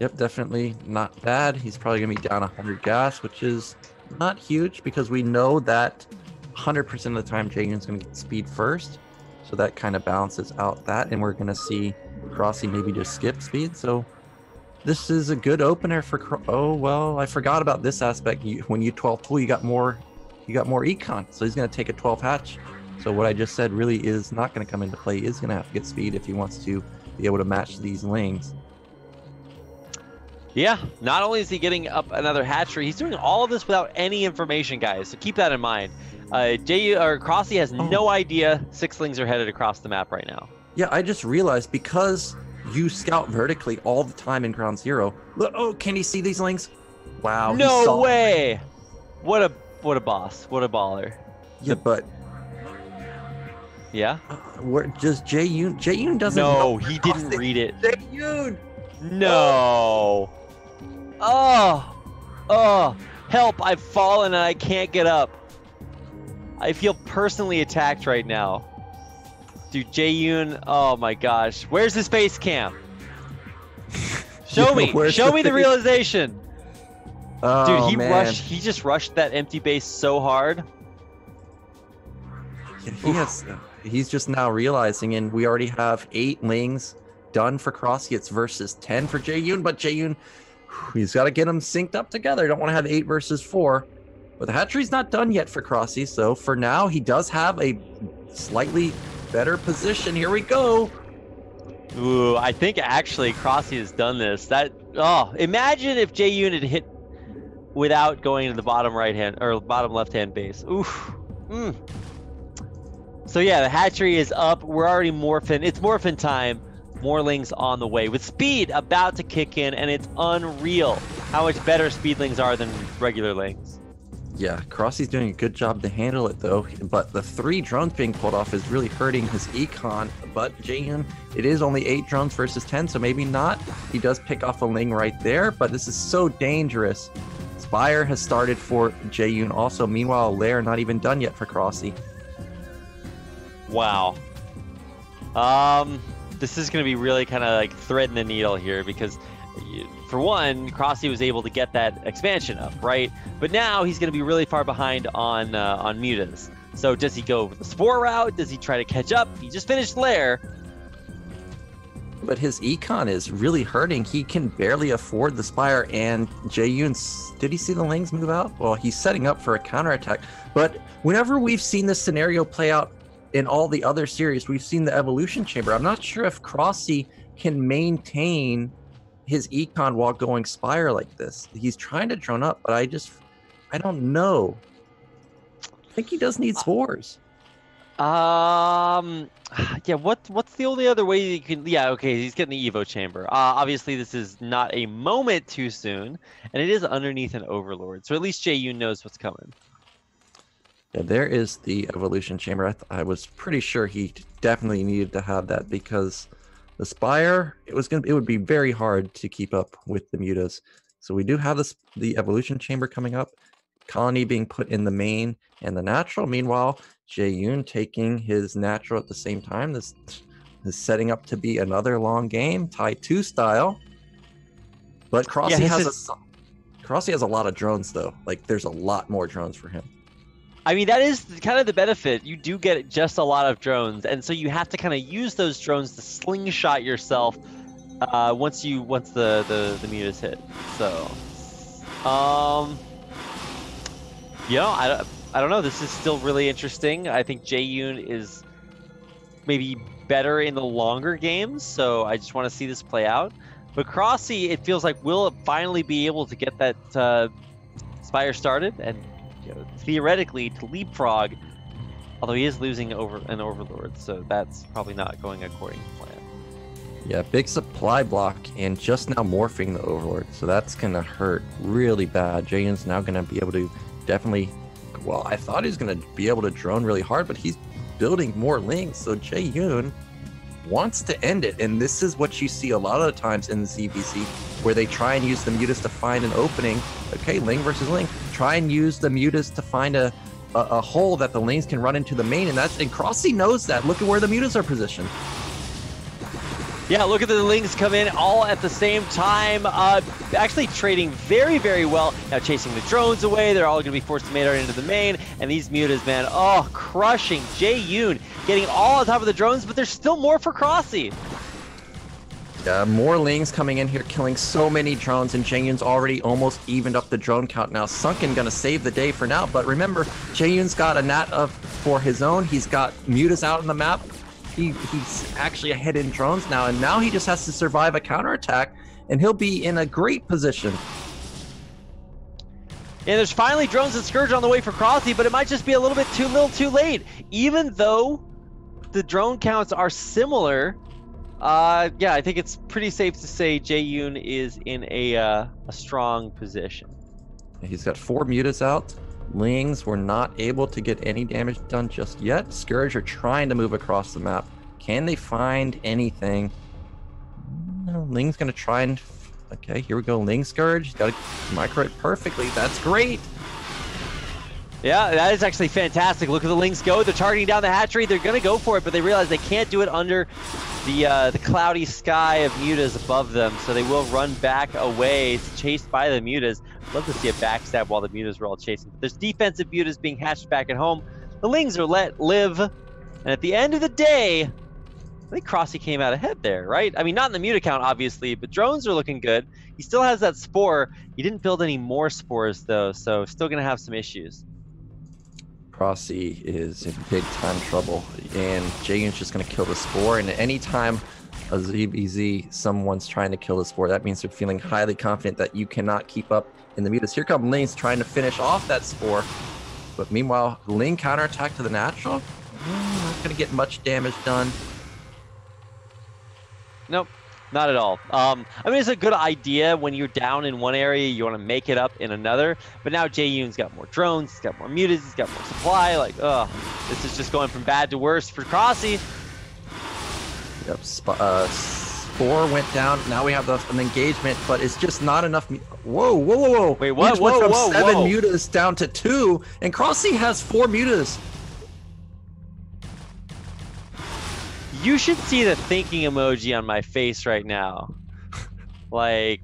Yep, definitely not bad. He's probably going to be down 100 gas, which is not huge, because we know that 100% of the time Jaeyun's going to get speed first. So that kind of balances out that, and we're going to see cRroSs maybe just skip speed. So this is a good opener for oh, well, I forgot about this aspect. When you 12 pool, you got more econ. So he's going to take a 12 hatch. So what I just said really is not going to come into play. He is going to have to get speed if he wants to be able to match these lings. Yeah, not only is he getting up another hatchery, he's doing all of this without any information, guys. So keep that in mind. cRroSs has no idea 6 lings are headed across the map right now. Yeah, I just realized, because you scout vertically all the time in ground zero. Look, oh, can he see these lings? Wow. No way. What a boss. What a baller. Yeah, but yeah. Where just Jaeyun doesn't. No, he didn't read it. Jaeyun. No. Oh, help! I've fallen and I can't get up. I feel personally attacked right now. Dude, Jaeyun, oh my gosh. Where's his base camp? Show me the realization. Oh, dude, man. he just rushed that empty base so hard. He's just now realizing, and we already have 8 lings done for cRroSs. It's versus 10 for Jaeyun, but Jaeyun, he's got to get them synced up together. Don't want to have 8 versus 4. But the hatchery's not done yet for cRroSs, so for now he does have a slightly better position. Here we go. Ooh, I think actually cRroSs has done this. Imagine if Jaeyun had hit without going to the bottom right hand or bottom left hand base. Oof. So yeah, the hatchery is up. We're already morphin. It's morphin time. Morlings on the way with speed about to kick in, and it's unreal how much better speedlings are than regular lings. Yeah, cRroSs's doing a good job to handle it though, but the 3 drones being pulled off is really hurting his econ. But Jaeyun, it is only 8 drones versus 10, so maybe not. He does pick off a ling right there, but this is so dangerous. Spire has started for Jaeyun also. Meanwhile, Lair not even done yet for cRroSs. Wow. This is going to be really kind of like threading the needle here because, for one, cRroSs was able to get that expansion up, right? But now he's going to be really far behind on mutas. So does he go the spore route? Does he try to catch up? He just finished Lair. But his econ is really hurting. He can barely afford the Spire, and Jaeyun, did he see the lings move out? Well, he's setting up for a counterattack. But whenever we've seen this scenario play out in all the other series, we've seen the evolution chamber. I'm not sure if cRroSs can maintain his econ while going Spire like this. He's trying to drone up, but I don't know. I think he does need spores. Yeah, what's the only other way you can... Yeah, okay, he's getting the Evo chamber. Obviously, this is not a moment too soon, and it is underneath an Overlord, so at least Jaeyun knows what's coming. Yeah, there is the evolution chamber. I was pretty sure he definitely needed to have that because the Spire, it would be very hard to keep up with the mutas. So we do have the evolution chamber coming up, colony being put in the main and the natural. Meanwhile, Jaeyun taking his natural at the same time. This is setting up to be another long game, tie 2 style. But cRroSs has a lot of drones though. Like there's a lot more drones for him. I mean, that is kind of the benefit. You do get just a lot of drones, and so you have to kind of use those drones to slingshot yourself once the mutas hit. So, I don't know. This is still really interesting. I think Jaeyun is maybe better in the longer games, so I just want to see this play out. But cRroSs, it feels like will finally be able to get that Spire started and theoretically to leapfrog, although he is losing an Overlord, so that's probably not going according to plan. Yeah, big supply block and just now morphing the Overlord, so that's gonna hurt really bad. Jaeyun's now gonna be able to definitely, well, I thought he was gonna be able to drone really hard, but he's building more lings, so Jaeyun wants to end it, and this is what you see a lot of the times in the ZVZ, where they try and use the mutas to find an opening. Okay, ling versus ling. Try and use the mutas to find a hole that the lings can run into the main, and cRroSs knows that. Look at where the mutas are positioned. Yeah, look at the lings come in all at the same time, actually trading very, very well. Now chasing the drones away, they're all going to be forced to mate out into the main, and these mutas, man, crushing Jaeyun, getting all on top of the drones, but there's still more for cRroSs. Yeah, more lings coming in here, killing so many drones, and Jaeyun's already almost evened up the drone count now. Sunken gonna save the day for now, but remember, Jaeyun's got a nat for his own. He's got mutas out on the map. He's actually ahead in drones now, and now he just has to survive a counterattack, and he'll be in a great position. And there's finally drones and Scourge on the way for cRroSs, but it might just be a little bit too late. Even though the drone counts are similar, yeah, I think it's pretty safe to say Jaeyun is in a strong position. He's got 4 mutas out. Lings were not able to get any damage done just yet. Scourge are trying to move across the map. Can they find anything? No, Ling's gonna try and... Okay, here we go. Ling Scourge. He's got to micro it perfectly. That's great. Yeah, that is actually fantastic. Look at the lings go. They're targeting down the hatchery. They're going to go for it, but they realize they can't do it under the cloudy sky of mutas above them, so they will run back away, chased by the mutas. Love to see a backstab while the mutas were all chasing. But there's defensive mutas being hatched back at home. The lings are let live, and at the end of the day, I think cRroSs came out ahead there, right? I mean, not in the muta count, obviously, but drones are looking good. He still has that spore. He didn't build any more spores, though, so still going to have some issues. cRroSs is in big time trouble, and Jaeyun's just going to kill the spore, and anytime a ZBZ, someone's trying to kill the spore. That means they're feeling highly confident that you cannot keep up in the mutas. Here come Ling's trying to finish off that spore. But meanwhile, Ling counterattack to the natural. Not going to get much damage done. Nope, not at all. I mean, it's a good idea when you're down in one area, you want to make it up in another. But now Jaeyun's got more drones, he's got more mutas, he's got more supply. Like, this is just going from bad to worse for cRroSs. Yep, Spore went down. Now we have an engagement, but it's just not enough. Whoa, whoa, whoa, whoa. Wait, what? Went from Whoa, 7 whoa. mutas down to 2, and cRroSs has 4 mutas. You should see the thinking emoji on my face right now. Like,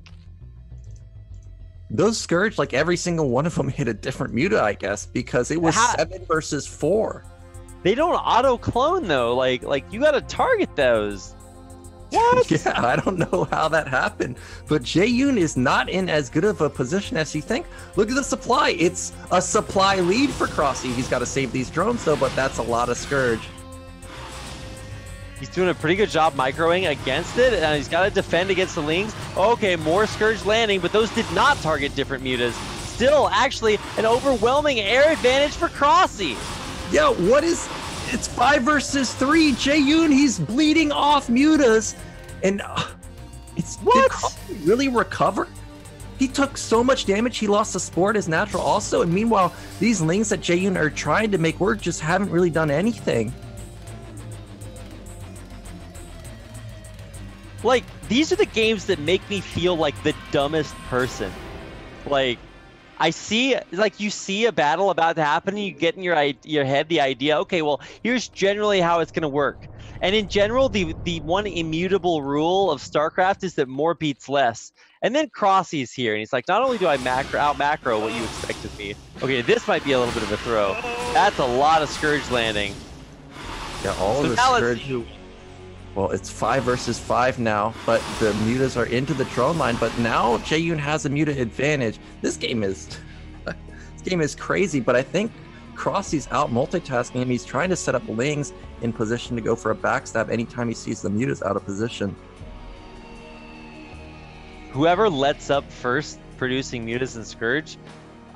those Scourge, like every single one of them hit a different muta, I guess, because it was 7 versus 4. they don't auto-clone though. Like you gotta target those. What? Yeah, I don't know how that happened, but Jaeyun is not in as good of a position as you think. Look at the supply. It's a supply lead for cRroSs. He's got to save these drones though, but that's a lot of Scourge. He's doing a pretty good job microing against it, and he's got to defend against the Lings. Okay, more Scourge landing, but those did not target different mutas. Still, actually, an overwhelming air advantage for cRroSs. Yeah, what is... It's 5 versus 3. Jaeyun, he's bleeding off mutas. And it's... What? Did cRroSs really recover? He took so much damage, he lost the sport as natural also. And meanwhile, these Lings that Jaeyun are trying to make work just haven't really done anything. Like, these are the games that make me feel like the dumbest person. Like, I see, like, you see a battle about to happen, and you get in your head the idea, okay, well, here's generally how it's going to work. And in general, the one immutable rule of StarCraft is that more beats less. And then cRroSs here, and he's like, not only do I out macro what you expect of me, okay, this might be a little bit of a throw. That's a lot of Scourge landing. Yeah, all of the Scourge... Well, it's 5 versus 5 now, but the mutas are into the drone line. But now Jaeyun has a muta advantage. This game is crazy, but I think cRroSs out multitasking him. He's trying to set up Lings in position to go for a backstab anytime he sees the mutas out of position. Whoever lets up first producing mutas and Scourge,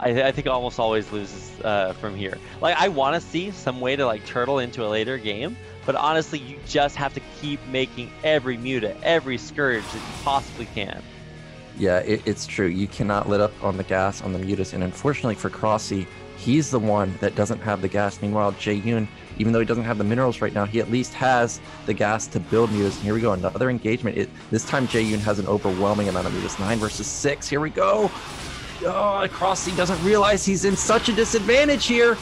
I think almost always loses from here. Like, I want to see some way to like turtle into a later game, but honestly, you just have to keep making every muta, every Scourge that you possibly can. Yeah, it's true. You cannot let up on the gas on the mutas, and unfortunately for cRroSs, he's the one that doesn't have the gas. Meanwhile, Jaeyun, even though he doesn't have the minerals right now, he at least has the gas to build mutas. And here we go, another engagement. This time Jaeyun has an overwhelming amount of mutas. 9 versus 6. Here we go. Oh, cRroSs doesn't realize he's in such a disadvantage here.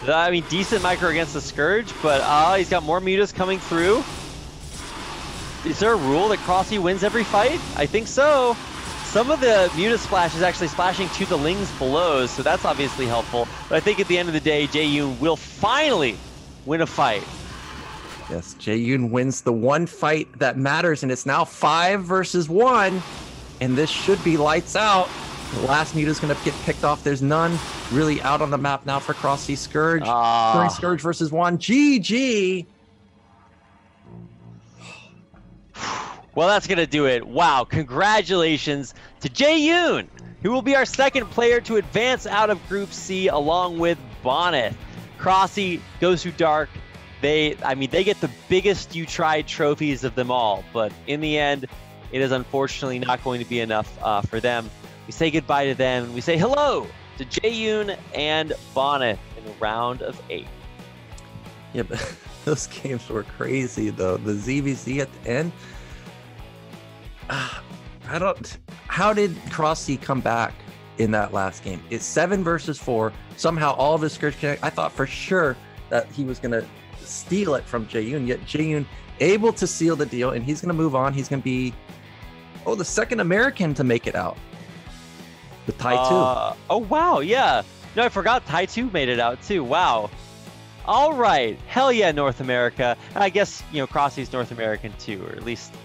I mean, decent micro against the Scourge, but he's got more mutas coming through. Is there a rule that cRroSs wins every fight? I think so. Some of the muta splash is actually splashing to the Lings below, so that's obviously helpful. But I think at the end of the day, Jaeyun will finally win a fight. Yes, Jaeyun wins the one fight that matters, and it's now 5 versus 1. And this should be lights out. The last muta is going to get picked off. There's none really out on the map now for cRroSs. Scourge. Scourge versus 1. GG. Well, that's going to do it. Wow. Congratulations to Jaeyun, who will be our second player to advance out of Group C along with Bonyth. cRroSs, Gosudark, they get the biggest you tried trophies of them all. But in the end, it is unfortunately not going to be enough for them. We say goodbye to them, and we say hello to Jaeyun and Bonyth in the round of 8. Yeah, but those games were crazy, though. The ZVZ at the end. How did cRroSs come back in that last game? It's 7 versus 4. Somehow all of his Scourge connect. I thought for sure that he was going to steal it from Jaeyun, yet Jaeyun able to seal the deal, and he's going to move on. He's going to be, the second American to make it out. With Tai2. Oh, wow, yeah. No, I forgot Tai2 made it out, too. Wow. All right. Hell yeah, North America. And I guess, cRroSs North American, too, or at least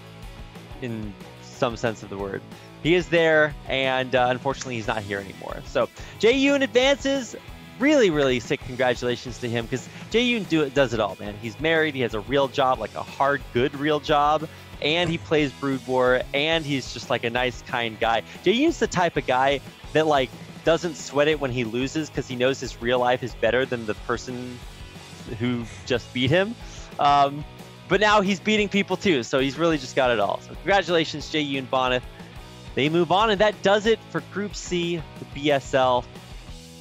in some sense of the word. He is there, and unfortunately, he's not here anymore. So, Jaeyun advances. Really, really sick congratulations to him, because Jaeyun does it all, man. He's married, he has a real job, like a hard, good real job, and he plays Brood War, and he's just like a nice, kind guy. Jaeyun's the type of guy that like doesn't sweat it when he loses because he knows his real life is better than the person who just beat him. But now he's beating people too, so he's really just got it all. So congratulations, Jaeyun, Bonyth. They move on, and that does it for Group C, the BSL.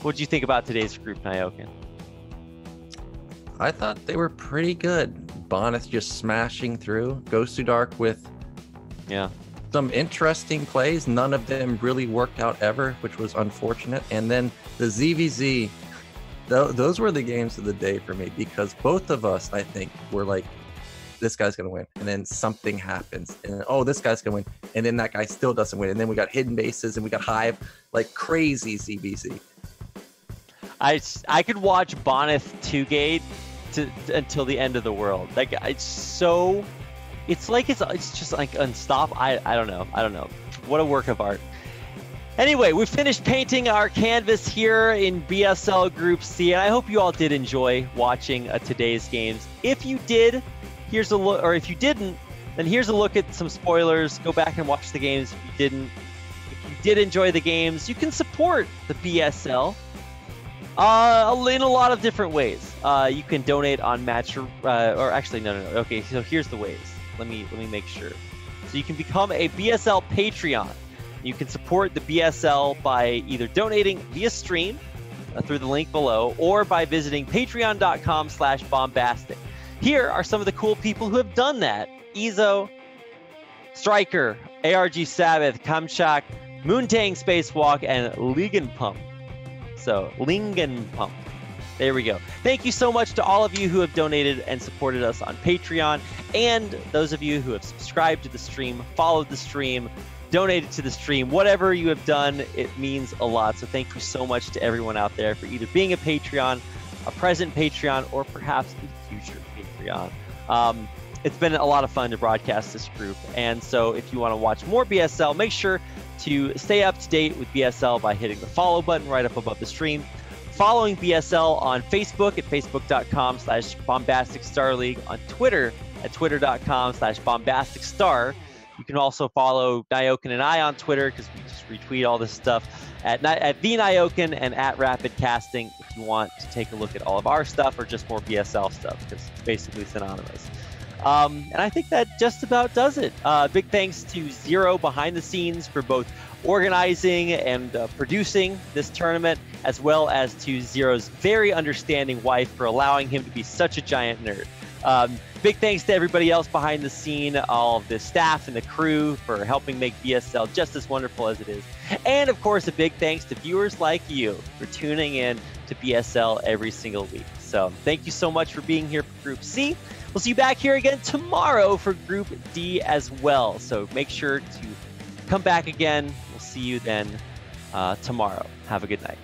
What do you think about today's group, Nyokin? I thought they were pretty good. Bonyth just smashing through. Gosudark with some interesting plays. None of them really worked out ever, which was unfortunate. And then the ZVZ, those were the games of the day for me because both of us, I think, were like, this guy's going to win. And then something happens. And oh, this guy's going to win. And then that guy still doesn't win. And then we got hidden bases and we got Hive, like crazy ZVZ. I could watch Bonyth 2-gate until the end of the world. Like it's just like unstoppable. I don't know. What a work of art. Anyway, we finished painting our canvas here in BSL Group C, and I hope you all did enjoy watching today's games. If you did, here's a look, or if you didn't, then here's a look at some spoilers. Go back and watch the games if you didn't. If you did enjoy the games, you can support the BSL in a lot of different ways. You can donate on match, or actually, no. Okay, so here's the ways. Let me make sure. So you can become a BSL Patreon. You can support the BSL by either donating via stream through the link below, or by visiting patreon.com/bombastic. Here are some of the cool people who have done that: Ezo, Striker, ARG Sabbath, Kamchak, Moontang Spacewalk, and Lingenpump. So, Lingenpump. There we go. Thank you so much to all of you who have donated and supported us on Patreon, and those of you who have subscribed to the stream, followed the stream, donated to the stream. Whatever you have done, it means a lot. So thank you so much to everyone out there for either being a Patreon, a present Patreon, or perhaps a future Patreon. It's been a lot of fun to broadcast this group, and so if you want to watch more BSL, make sure to stay up to date with BSL by hitting the follow button right up above the stream. Following BSL on Facebook at facebook.com/BombasticStarLeague, on Twitter at twitter.com/BombasticStar. You can also follow Nyokin and I on Twitter because we just retweet all this stuff at the Nyokin and at Rapid Casting if you want to take a look at all of our stuff or just more BSL stuff because it's basically synonymous. And I think that just about does it. Big thanks to Zero behind the scenes for both organizing and producing this tournament, as well as to Zero's very understanding wife for allowing him to be such a giant nerd. Big thanks to everybody else behind the scene, all of the staff and the crew for helping make BSL just as wonderful as it is. And of course, a big thanks to viewers like you for tuning in to BSL every single week. So thank you so much for being here for Group C. We'll see you back here again tomorrow for Group D as well. So make sure to come back again. We'll see you then tomorrow. Have a good night.